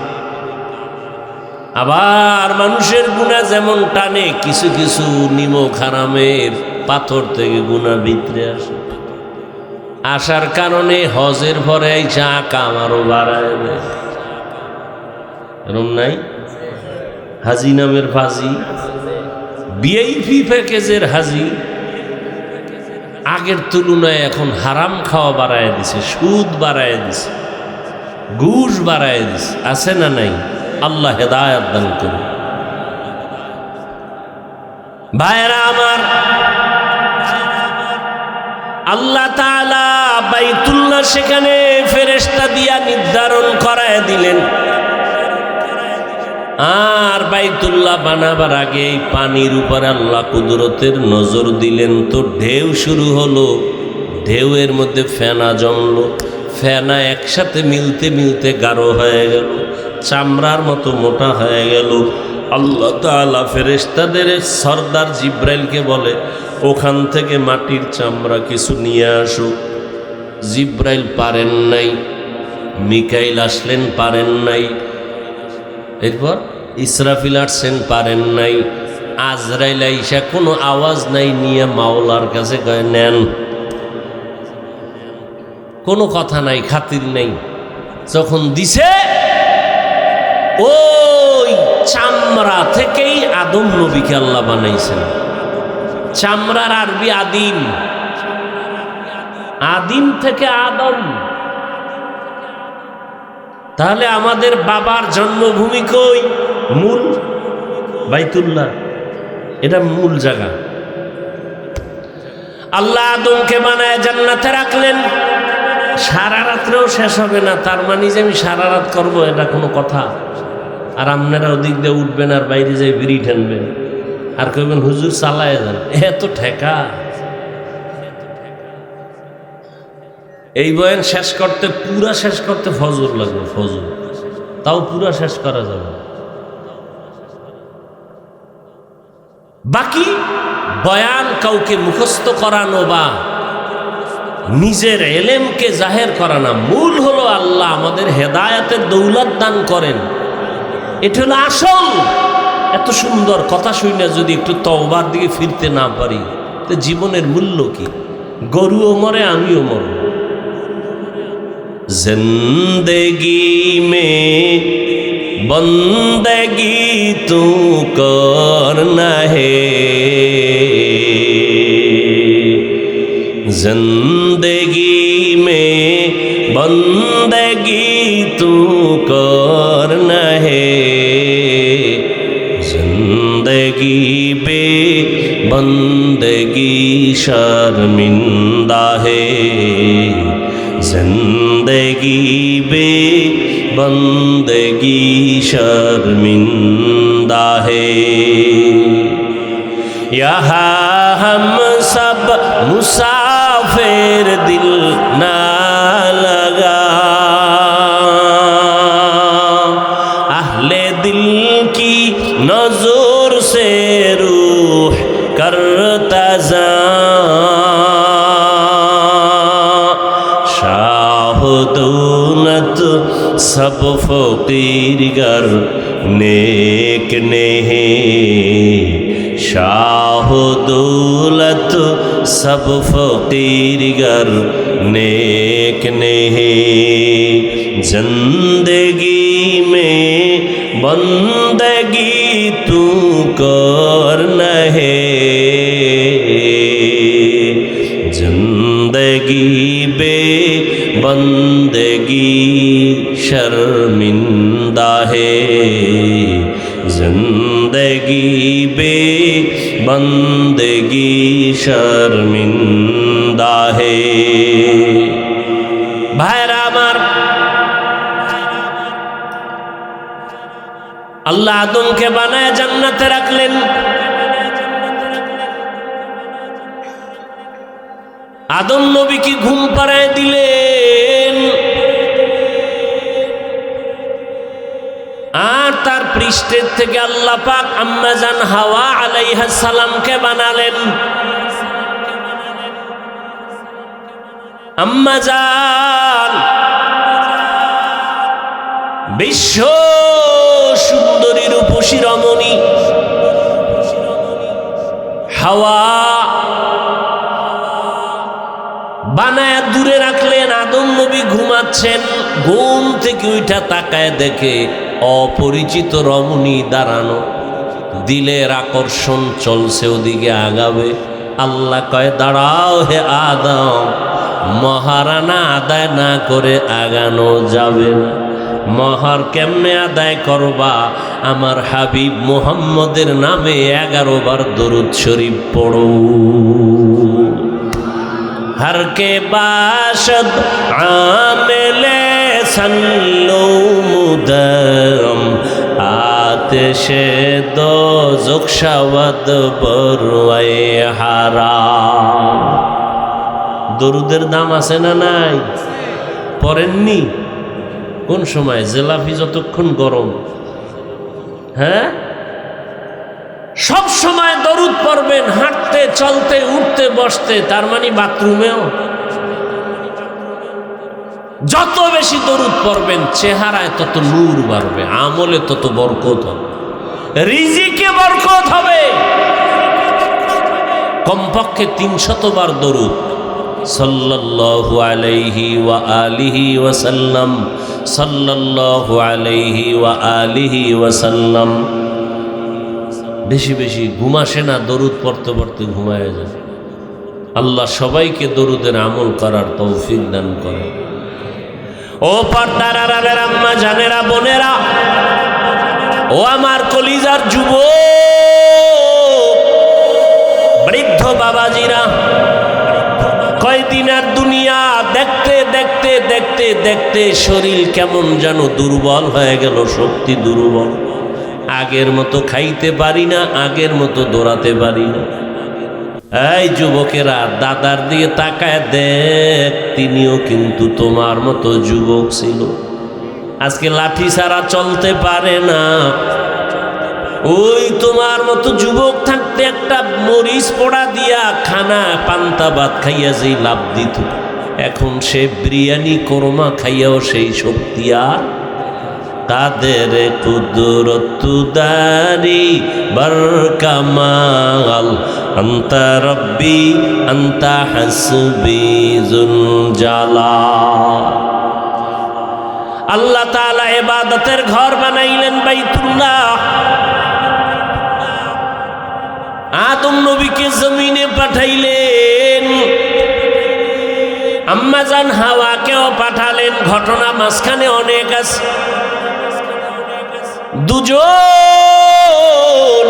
আবার মানুষের গুনাহ যেমন টানে, কিছু কিছু নিমক হারামের পাথর থেকে গুনাহ ভিতরে আসে। আসার কারণে হজের পরে চা কাম আরো বাড়ায় দেয়। এরম নাই? হাজি নামের ফাজি, ভিআইপি প্যাকেজের হাজি আগের তুলনায় এখন হারাম খাওয়া বাড়ায় দিছে, সুদ বাড়ায় দিছে, ঘুষ বাড়ায় দিছে। আছে না নাই? আল্লাহ হেদায়েত দান করুন। ভাইরা আমার, আল্লাহ তাআলা বাইতুল্লাহ সেখানে ফেরেশতা দিয়া নির্ধারণ করায় দিলেন। আর বাইতুল্লাহ বানাবার আগে এই পানির উপর আল্লাহ কুদরতের নজর দিলেন। তো ঢেউ শুরু হলো, ঢেউয়ের মধ্যে ফেনা জমলো, ফেনা একসাথে মিলতে মিলতে গাঢ় হয়ে গেল, চামড়ার মতো মোটা হয়ে গেল। আল্লাহ তাআলা ফেরেশতাদের সরদার জিব্রাইলকে বলে, ওখান থেকে মাটির চামড়া কিছু নিয়ে আসো। জিব্রাইল পারেন নাই, মিকাইল আসলেন পারেন নাই, এরপর ইসরাফিল আসছেন পারেন নাই, আজরাইল আইসা কোনো আওয়াজ নাই নিয়ে মাওলার কাছে কয় নেন। কোনো কথা নাই, খাতির নাই। যখন দিছে ওই চামড়া থেকেই আদম নবীকে আল্লাহ বানাইছেন। চামড়ার আরবি আদিম, আদিম থেকে আদম। তাহলে আমাদের বাবার জন্মভূমি কই? মূল বাইতুল্লাহ, এটা মূল জায়গা। আল্লাহ আদমকে বানায় জান্নাতে রাখলেন। সারা রাত্রেও শেষ হবে না, তার মানে যে আমি সারা রাত করবো এটা কোনো কথা? আর আপনারা ওদিক দিয়ে উঠবেন আর বাইরে যাই বিড়ি ঠানবেন আর কইবেন হুজুর চালায় যান, এত ঠেকা। এই বয়ান শেষ করতে, পুরা শেষ করতে ফজর লাগবে, ফজর, তাও পুরা শেষ করা যাবে। বাকি বয়ান কাউকে মুখস্থ করানো বা নিজের এলেমকে জাহের করা না, মূল হলো আল্লাহ আমাদের হেদায়েতের দৌলত দান করেন। এটা হলো আসল। এত সুন্দর কথা শুনে যদি একটু তওবার দিকে ফিরতে না পারি, তো জীবনের মূল্য কি? গরুও মরে, আমিও মরব। জিন্দেগি মে বন্দেগি তু করনা হে, जिंदगी में बंदगी तू करना है, जिंदगी बे बंदगी शर्मिंदा है, जिंदगी बे बंदगी शर्मिंदा है। यहाँ हम सब मुसाफिर दिल ना लगा, अहले दिल की नजर से रूह करता जा, शाह दौलत सब फकीर गर नेक नहीं, शाह दौलत सब फकीर गर नेक नहीं, जिंदगी में बंदगी तू करना है, जिंदगी बे बंदगी शर्मिंदा है, जिंदगी बे बंदगी शर्मिंदा है। भाईरा आमार, আল্লাহ আদমকে বানায় জান্নাতে রাখলেন। আদম নবীকে ঘুম পাড়ায় দিলেন, আর তার পৃষ্ঠের থেকে আল্লাহ পাক আম্মা জান হাওয়া আলাইহিস সালামকে বানালেন। আম্মা জান বিশ্ব সুন্দরী রূপসী রমণী, হাওয়া বানায়া দূরে রাখলেন। আদম নবী ঘুমাচ্ছেন, ঘুম থেকে উঠা তাকায় দেখে অপরিচিত রমণী দাঁড়ানো, দিলের আকর্ষণ চলছে, ওদিকে আগাবে। আল্লাহ কয়, দাঁড়াও হে আদম, মহারানা আদায় না করে আগানো যাবে না। মহর কেমনে আদায় করবা? আমার হাবিব মুহাম্মদের নামে 11 বার দরুদ শরীফ পড়ো। हर के बाशद आमिले सल्लो मुदम आतिशे दो जुक्षवद बरवाए हाराम। দরুদের দাম আছে না নাই? পড়েননি? কোন সময়? জেলাপি যতক্ষণ গরম, হ্যাঁ সব সময় দরুদ পড়বেন, হাঁটতে চলতে উঠতে বসতে, তার মানে বাথরুমেও। যত বেশি দরুদ পড়বেন চেহারায় তত নূর বাড়বে, আমলে তত বরকত হবে, রিজিকে বরকত হবে। কমপক্ষে 300 বার দরুদ সাল্লাল্লাহু আলাইহি ওয়া আলিহি ওয়া সাল্লাম, সাল্লাল্লাহু আলাইহি ওয়া আলিহি ওয়া সাল্লাম। বেশি বেশি ঘুম আসে না, দরুদ পড়তে পড়তে ঘুমায় যায়। আল্লাহ সবাইকে দরুদের আমল করার তৌফিক দান করে। ও পর্দার আড়ালের আম্মা জানেরা, বোনেরা, ও আমার কলিজার যুবক বৃদ্ধ বাবাজিরা, কয়দিনের দুনিয়া দেখতে দেখতে দেখতে দেখতে শরীর কেমন যেন দুর্বল হয়ে গেল, শক্তি দুর্বল। আগের মতো খাইতে পারি না, আগের মতো দৌড়াতে পারি না। এই যুবকেরা, দাদার দিকে তাকায় দেখ, তিনিও কিন্তু তোমার মতো যুবক ছিল। আজকে লাঠি ছাড়া চলতে পারে না। ওই তোমার মতো যুবক থাকতে একটা মরিচ পোড়া দিয়া খানা পান্তা ভাত খাইয়া যেই লাভ দিত, এখন সে বিরিয়ানি কোরমা খাইয়াও সেই শক্তি আর। কাদের কুদরতুদারি বরকামাল, আন্তা রব্বি আন্তা হাসবি যুল জালাল। আল্লাহ তাআলা ইবাদতের ঘর বানাইলেন বাইতুল্লাহ। আদম নবীকে জমিনে পাঠাইলেন, আম্মাজান হাওয়াকেও পাঠালেন। ঘটনা মাঝখানে অনেক আছে। দুজন,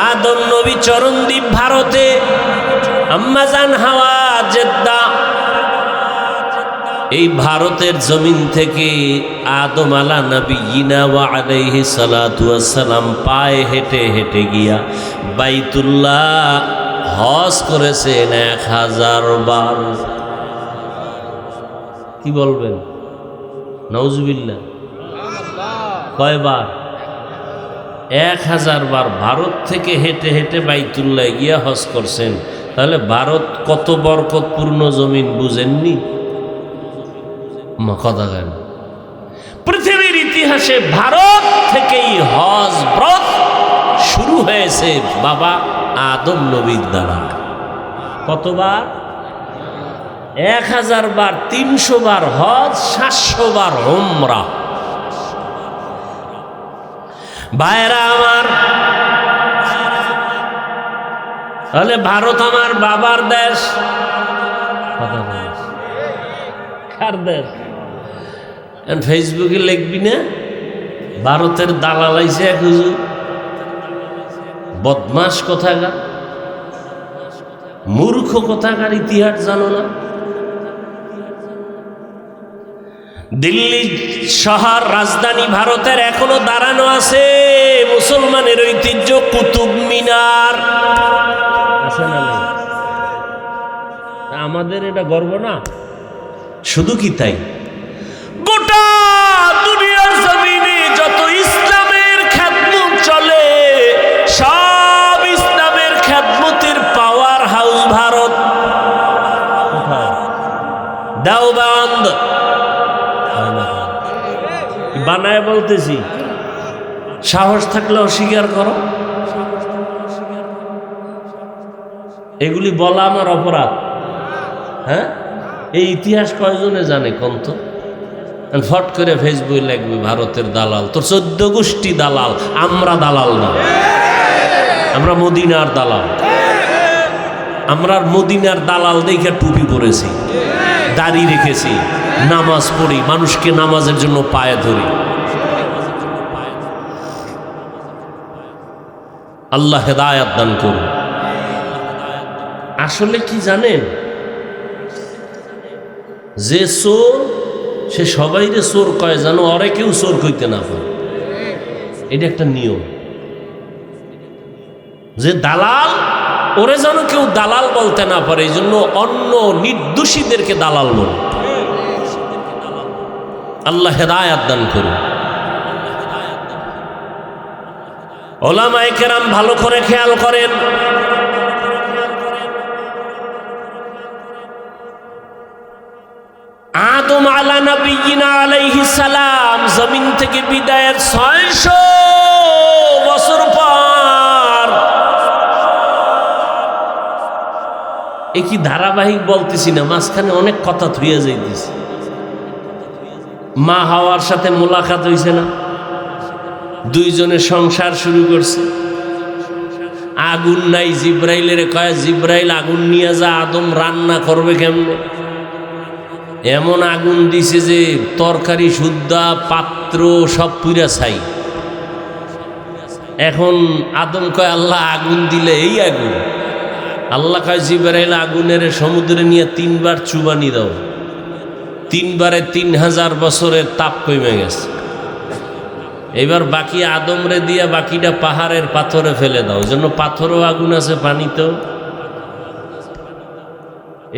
আদম নবী চরণদ্বীপ ভারতে, আম্মাজান হাওয়া জেদ্দা। এই ভারতের জমিন থেকে আদম আলা নবিয়িনা ওয়া আলাইহি সালাতু ওয়াস সালাম পায়ে হেঁটে হেঁটে গিয়া বাইতুল্লাহ হজ করেছেন 1000 বার। কি বলবেন? নাউজুবিল্লাহ। কয়বার? 1000 বার। ভারত থেকে হেঁটে হেঁটে বাইতুল্লাহ গিয়া হজ করছেন। তাহলে ভারত কত বরকতপূর্ণ জমিন বুঝেননি? কথা কেন? পৃথিবীর ইতিহাসে ভারত থেকেই হজ ব্রত শুরু হয়েছে বাবা আদম নবীর দ্বারা। কতবার? 1000 বার। 300 বার হজ, 700 বার উমরা। ভাইরা আমার, তাহলে ভারত আমার বাবার দেশ। কার দেশ? ফেসবুকে লিখবি না ভারতের দালাল আইছে এক হুজুর, বদমাস কোথাকার, মূর্খ কোথাকার, ইতিহাস জানো না? দিল্লি শহর রাজধানী ভারতের এখনো দাঁড়ানো আছে মুসলমানের ঐতিহ্য কুতুব মিনার। আছে না? আমাদের এটা গর্ব না? শুধু কি তাই, গোটা দুনিয়ার জমিনে যত ইসলামের খেদমত চলে সব ইসলামের খেদমতের পাওয়ার হাউস ভারত। দেওবন্দ বানায় বলতেছি, সাহস থাকলে অস্বীকার করো। এগুলি বলা আমার অপরাধ? হ্যাঁ, এই ইতিহাস কয়জনে জানে কন্ত? ফট করে ফেসবুকে লিখবে ভারতের দালাল, তোর 14 গোষ্ঠী দালাল, আমরা দালাল না, আমরা মদিনার দালাল। আমরা মদিনার দালাল দেখে টুপি পরেছি, দাড়ি রেখেছি, নামাজ পড়ি, মানুষকে নামাজের জন্য পায়ে ধরি। আল্লাহ হেদায়াত দান করুন। আসলে কি জানেন, যে চোর সে সবাইরে চোর কয়, জানো ওরে কেউ চোর কইতে না পারে, এটা একটা নিয়ম। যে দালাল ওরে যেন কেউ দালাল বলতে না পারে, এই জন্য অন্য নির্দোষীদেরকে দালাল বলে। আল্লাহ হেদায়াত দান করুন। ওলামায়ে কেরাম ভালো করে খেয়াল করেন, আদম আলা নবিয়িনা আলাইহিস সালাম জমিন থেকে বিদায়ের 600 বছর পর, একই ধারাবাহিক বলতেছি না, মাঝখানে অনেক কথা থুয়ে যাইতেছে। মা হাওয়ার সাথে মোলাকাত হয়েছে না, দুইজনে সংসার শুরু করছে। আগুন নাই, জিব্রাইলের কয় জিব্রাইল আগুন নিয়ে যা, আদম রান্না করবে কেমনে? এমন আগুন দিছে যে তরকারি সুদ্ধা পাত্র সব পুরা ছাই। এখন আদম কয় আল্লাহ আগুন দিলে এই আগুন। আল্লাহ কয় জিব্রাইল আগুনের সমুদ্রে নিয়ে 3 বার চুবানি দাও, 3 বারে 3000 বছরের তাপ কমে গেছে। এবার বাকি আদমরে দিয়া বাকিটা পাহাড়ের পাথরে ফেলে দাও, জন্য পাথরও আগুন আছে, পানিতেও।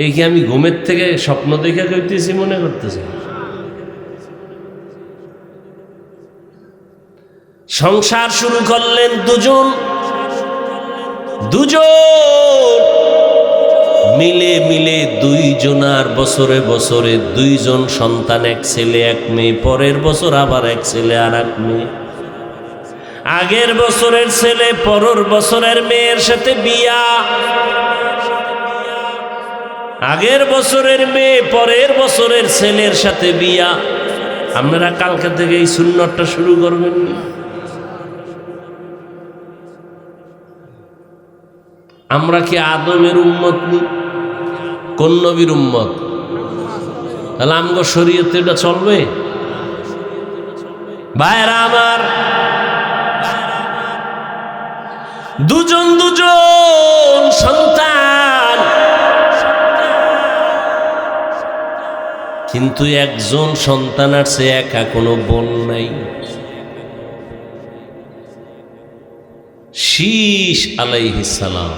এই কি আমি ঘুমের থেকে স্বপ্ন দেখে কইতেছি মনে করতেছি? সংসার শুরু করলেন দুজন মিলে মিলে, দুইজনার বছরে বছরে 2 জন সন্তান, 1 ছেলে 1 মেয়ে। পরের বছর আবার 1 ছেলে আর 1 মেয়ে। আগের বছরের ছেলে পরের বছরের মেয়ের সাথে বিয়া, আগের বছরের মেয়ে পরের বছরের ছেলের সাথে বিয়া। আপনারা কালকে থেকে এই সুন্নতটা শুরু করবেন। আমরা কি আদমের উম্মত নি? কোন নবীর উম্মত? তাহলে আমগো শরীয়তে এটা চলবে? ভাইরা আমার, দুজন সন্তান, কিন্তু একজন সন্তান আছে, একা, কোনো বোন নাই। শীশ আলাইহিস সালাম।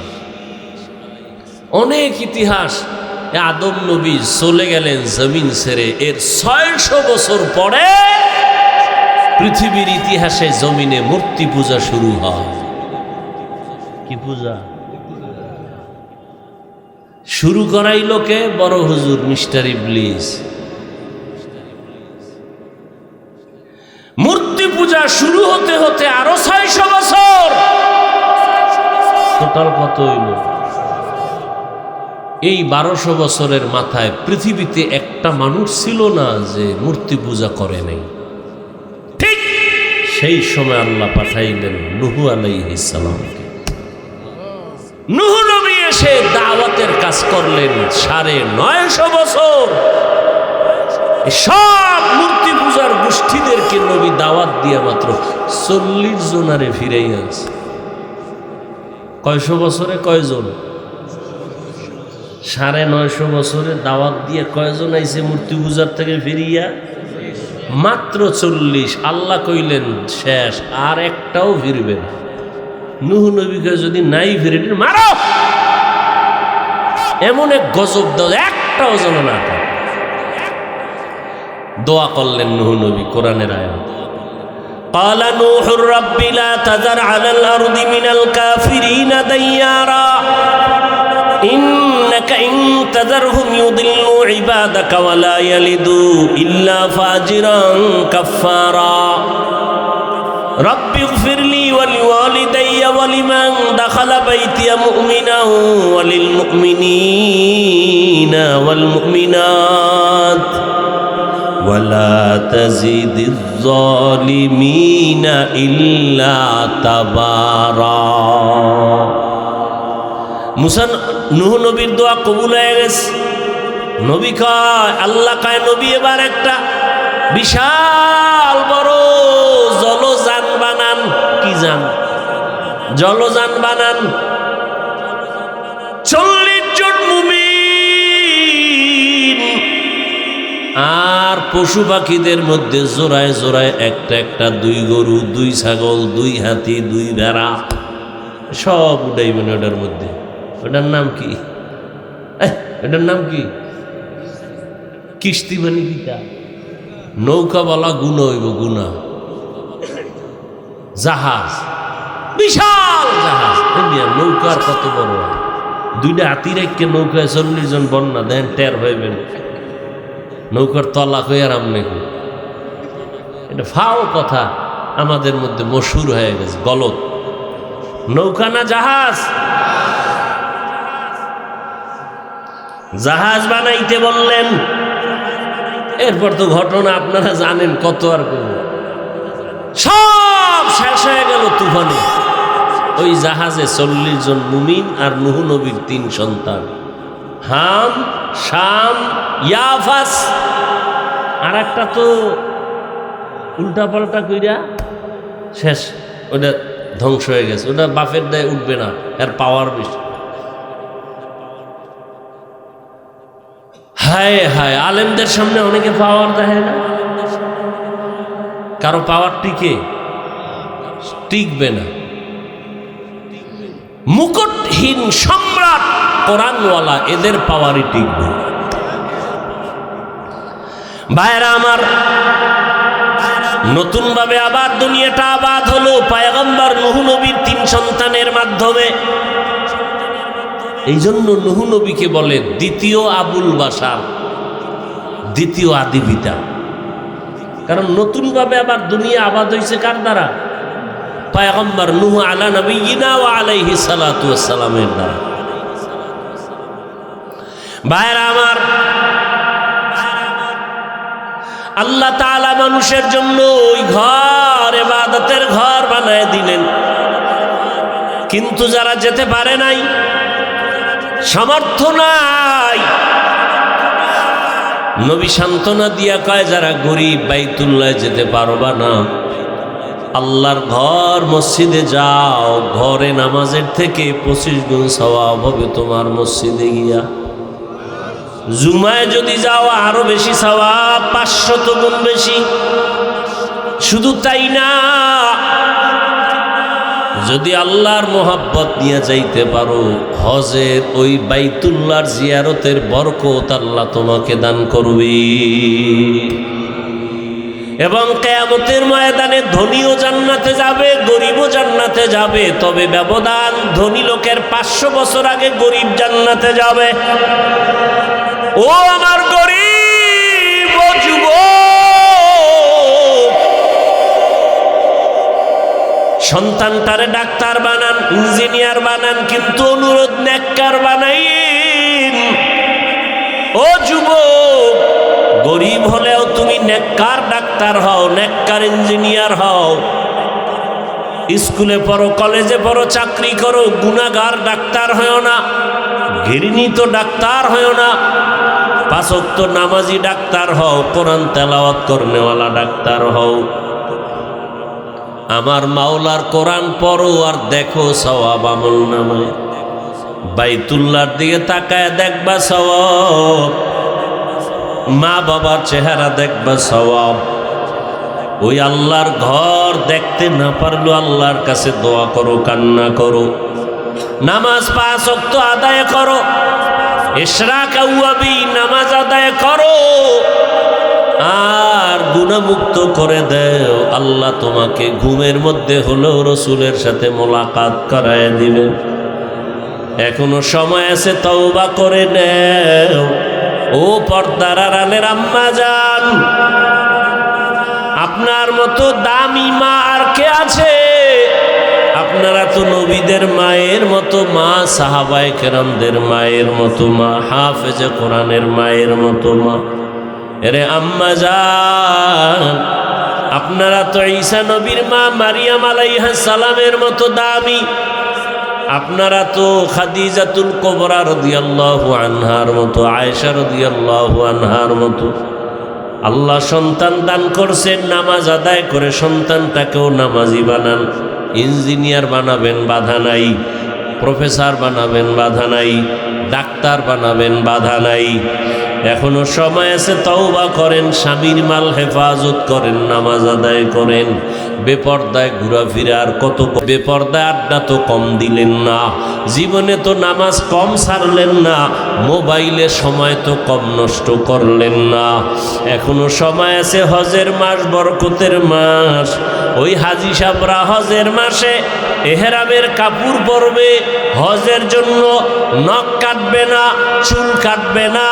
অনেক ইতিহাস। আদম নবী চলে গেলেন জমিন ছেড়ে, এর 600 বছর পরে পৃথিবীর ইতিহাসে জমিনে মূর্তি পূজা শুরু হয়। কি পূজা শুরু করাইল কে? বড় হুজুর মিস্টার ইবলিস। মূর্তি পূজা শুরু হতে হতে আরো 600 বছর, টোটাল কত হইল? এই 1200 বছরের মাথায় পৃথিবীতে একটা মানুষ ছিল না যে মূর্তি পূজা করে নাই। ঠিক সেই সময় আল্লাহ পাঠাইলেন নূহ আলাইহিস সালামকে। নূহ নবী এসে দাওয়াতের কাজ করলেন 950 বছর। সব মূর্তি পূজার গোষ্ঠীদেরকে নবী দাওয়াত দিয়ে মাত্র 40 জনারে ফিরাই আনছে। কয়শো বছরে কয়জন? 950 বছরে দাওয়াত দিয়ে কয়জন আইছে মূর্তি পূজার থেকে ফিরিয়া? মাত্র 40। আল্লাহ কইলেন শেষ, আর একটাও ফিরবে না। নূহ নবীকে যদি নাই ফিরে মারো, এমন এক গজব দাও, একটাও যেন না থাকে। দোয়া করলেন নূহ নবী, কোরআনের আয়াত। قال نوح رب لا تذر على الأرض من الكافرين ديارا إنك إن تذرهم يضلوا عبادك ولا يلدوا إلا فاجرا كفارا رب اغفر لي ولوالدي ولمن দাখালা বাইতিয়া মুমিনান ওয়ালিল মুমিনিনা ওয়াল মুমিনাত ওয়ালা তাজিদিজ যালিমিনা ইল্লা তাবারা। মুসা নূহ নবীর দোয়া কবুল হয়ে গেছে। নবী কয়, আল্লাহ কয়, নবী এবার একটা বিশাল বড় জলযান বানান। কি যান? জলযান বানান। 40 জন মুমিন আর পশু পাখিদের মধ্যে জোড়ায় জোড়ায় একটা একটা 2 গরু, 2 ছাগল, 2 হাতি, 2 ভেড়া সব উঠাইবেন ওটার মধ্যে। ওটার নাম কি? এটার নাম কি? কিস্তি মানে কিটা? নৌকা বলা গুণা হইব, গুণা। জাহাজ, বিশাল জাহাজ। নৌকার কত বড়? 2টা হাতি রেখে নৌকায় 40 জন বন্যা দেন, টের হইবেন। নৌকার তলা কই আর আমনে কই? এটা ফাও কথা আমাদের মধ্যে মশহুর হয়ে গেছে, গলত। নৌকা না জাহাজ? জাহাজ বানাইতে বললেন। এরপর তো ঘটনা আপনারা জানেন, কত আর করব, সব শেষ হয়ে গেল তুফানে। ওই জাহাজে 40 জন মুমিন আর নূহ নবীর 3 সন্তান, হাম, শাম, ইয়াফাস। আর একটা তো উল্টা পাল্টা কইরা শেষ, ওটা ধ্বংস হয়ে গেছে। ওটা বাপের দায় উঠবে না, এর পাওয়ার বেশি। হায় হায়, আলেমদের সামনে অনেকে পাওয়ার দেয় না। কারো পাওয়ার টিকবে না। মুকুটহীন সম্রাট কোরআনওয়ালা, এদের পাওয়ারই টিকবে। ভাইরা আমার, নতুন ভাবে আবার দুনিয়াটা আবাদ হলো পয়গম্বর নূহ নবীর 3 সন্তানের মাধ্যমে। এই জন্য নূহ নবীকে বলে দ্বিতীয় আবুল বাশার, দ্বিতীয় আদি পিতা। কারণ নতুন ভাবে আবার দুনিয়া আবাদ হয়েছে কার দ্বারা? পয়গম্বর নূহ আলা নবিয়িনা ওয়া আলাইহি সালাতু ওয়াস সালামের দ্বারা। ভাইরা আমার, আল্লাহ তাআলা মানুষের জন্য ওই ঘর, ইবাদতের ঘর বানায় দিলেন। কিন্তু যারা যেতে পারে নাই, সামর্থ্য নাই, নবী সান্ত্বনা দিয়া কয়, যারা গরিব বাইতুল্লাহ যেতে পারবা না, আল্লাহর ঘর মসজিদে যাও। ঘরে নামাজের থেকে 25 গুণ সওয়াব হবে তোমার মসজিদে গিয়া। জুমায় যদি যাও আরো বেশি সওয়াব, 500 গুণ বেশি। শুধু তাই না, যদি আল্লাহর মোহাব্বত নিয়ে যাইতে পারো, হজের ওই বাইতুল্লাহর জিয়ারতের বরকত আল্লাহ তোমাকে দান করবে। এবং কিয়ামতের ময়দানে ধনীও জান্নাতে যাবে, গরিবও জান্নাতে যাবে। তবে ব্যবধান, ধনী লোকের 500 বছর আগে গরিব জান্নাতে যাবে। ও আমার গরিব, ও যুবক, সন্তানটারে ডাক্তার বানান, ইঞ্জিনিয়ার বানান, কিন্তু অনুরোধ নেককার বানাইন। ও যুবক, গরিব হলেও তুমি নেককার ডাক্তার হও, নেককার ইঞ্জিনিয়ার হও। স্কুলে পড়ো, কলেজে পড়ো, চাকরি করো, গুনাহগার ডাক্তার হও না, ঘৃণিত ডাক্তার হও না। 5 ওয়াক্ত নামাজি ডাক্তার হও, কোরআন তেলাওয়াত করনেওয়ালা ডাক্তার হও। আমার মাওলার কোরআন পড়ো আর দেখো সওয়াব আমল নামায়। বাইতুল্লাহর দিকে তাকায় দেখবা সওয়াব, মা বাবার চেহারা দেখবা সওয়াব। ওই আল্লাহর ঘর দেখতে না পারলেও আল্লাহর কাছে দোয়া করো, কান্না করো, নামাজ 5 ওয়াক্ত আদায় করো, ইশরাক আউয়াবি নামাজ আদায় করো, আর গুনাহমুক্ত করে দেও। আল্লাহ তোমাকে ঘুমের মধ্যে হলেও রসুলের সাথে মোলাকাত করায় দিবেন। এখনো সময় আছে, তওবা করে নেও। ও পর্দার আড়ালের আম্মা জান, আপনার মতো দামি মা আর কে আছে? আপনারা তো নবীদের মায়ের মতো মা, সাহাবায়ে কেরামদের মায়ের মতো মা, হাফেজে কোরআনের মায়ের মতো মা। এরে আম্মা জান, আপনারা তো ঈসা নবীর মা মারিয়াম আলাইহিস সালামের মতো দামি। আপনারা তো খাদিজাতুল কুবরা রাদিয়াল্লাহু আনহার মতো, আয়েশা রাদিয়াল্লাহু আনহার মতো। আল্লাহ সন্তান দান করছেন, নামাজ আদায় করে সন্তানটাকেও নামাজি বানান। ইঞ্জিনিয়ার বানাবেন, বাধা নাই। প্রফেসর বানাবেন, বাধা নাই। ডাক্তার বানাবেন, বাধা নাই। এখনো সময় আছে, তওবা করেন, স্বামীর মাল হেফাজত করেন, নামাজ আদায় করেন। বেপর্দায় ঘোরাফেরা আর কত, বেপর্দায় আড্ডা তো কম দিলেন না, জীবনে তো নামাজ কম ছাড়লেন না, মোবাইলে সময় তো কম নষ্ট করলেন না। এখনো সময় আছে, হজের মাস বরকতের মাস। ওই হাজি সাহেবরা হজের মাসে এহরামের কাপড় পরবে, হজের জন্য নখ কাটবে না, চুল কাটবে না।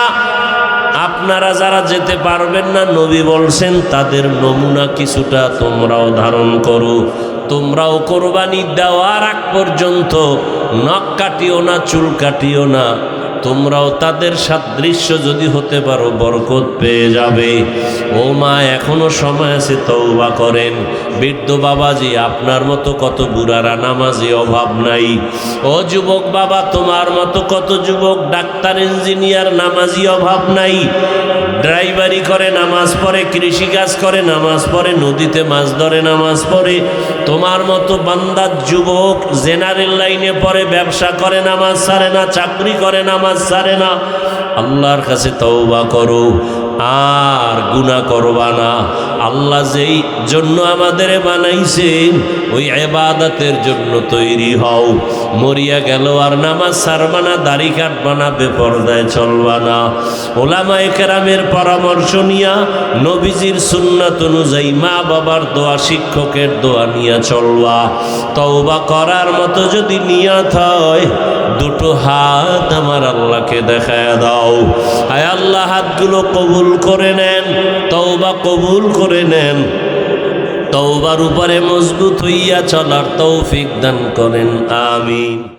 আপনারা যারা যেতে পারবেন না, নবী বলছেন তাদের নমুনা কিছুটা তোমরাও ধারণ করো। তোমরাও কোরবানি দেওয়ার আগ পর্যন্ত নখ কাটিও না, চুল কাটিও না। তোমরাও তাদের সাদৃশ্য যদি হতে পারো, বরকত পেয়ে যাবে। ও মা, এখনো সময় আছে, তওবা করেন। বৃদ্ধ বাবাজি, আপনার মতো কত বুড়ারা নামাজি, অভাব নাই। ও যুবক বাবা, তোমার মতো কত যুবক ডাক্তার, ইঞ্জিনিয়ার, নামাজি, অভাব নাই। ড্রাইভারি করে, নামাজ পড়ে, কৃষিকাজ করে, নামাজ পড়ে, নদীতে মাছ ধরে, নামাজ পড়ে। তোমার মতো বান্দা যুবক জেনারেল লাইনে পড়ে, ব্যবসা করে, নামাজ ছাড়ে না, চাকরি করে, নামাজ ছাড়ে না। আল্লাহর কাছে তওবা করো, আর গুনাহ করবা না। আল্লাহ যেই জন্য আমাদের বানাইছেন, ওই ইবাদতের জন্য তৈরি হও। মরিয়া গেল আর নামাজ ছাড়বা না, দাড়ি কাটবা না, বেপরদায় চলবা না। ওলামায়ে কেরামের পরামর্শ নিয়া, নবীজির সুন্নাত অনুযায়ী, মা বাবার দোয়া, শিক্ষকের দোয়া নিয়ে চলবা। তওবা করার মতো যদি নিয়ত হয়, দুটো হাত আমার আল্লাহকে দেখায় দাও। আয় আল্লাহ, হাতগুলো কবুল করে নেন, তওবা কবুল করে নেন। তওবার উপরে মজবুত হইয়া চলার তৌফিক দান করেন, আমিন।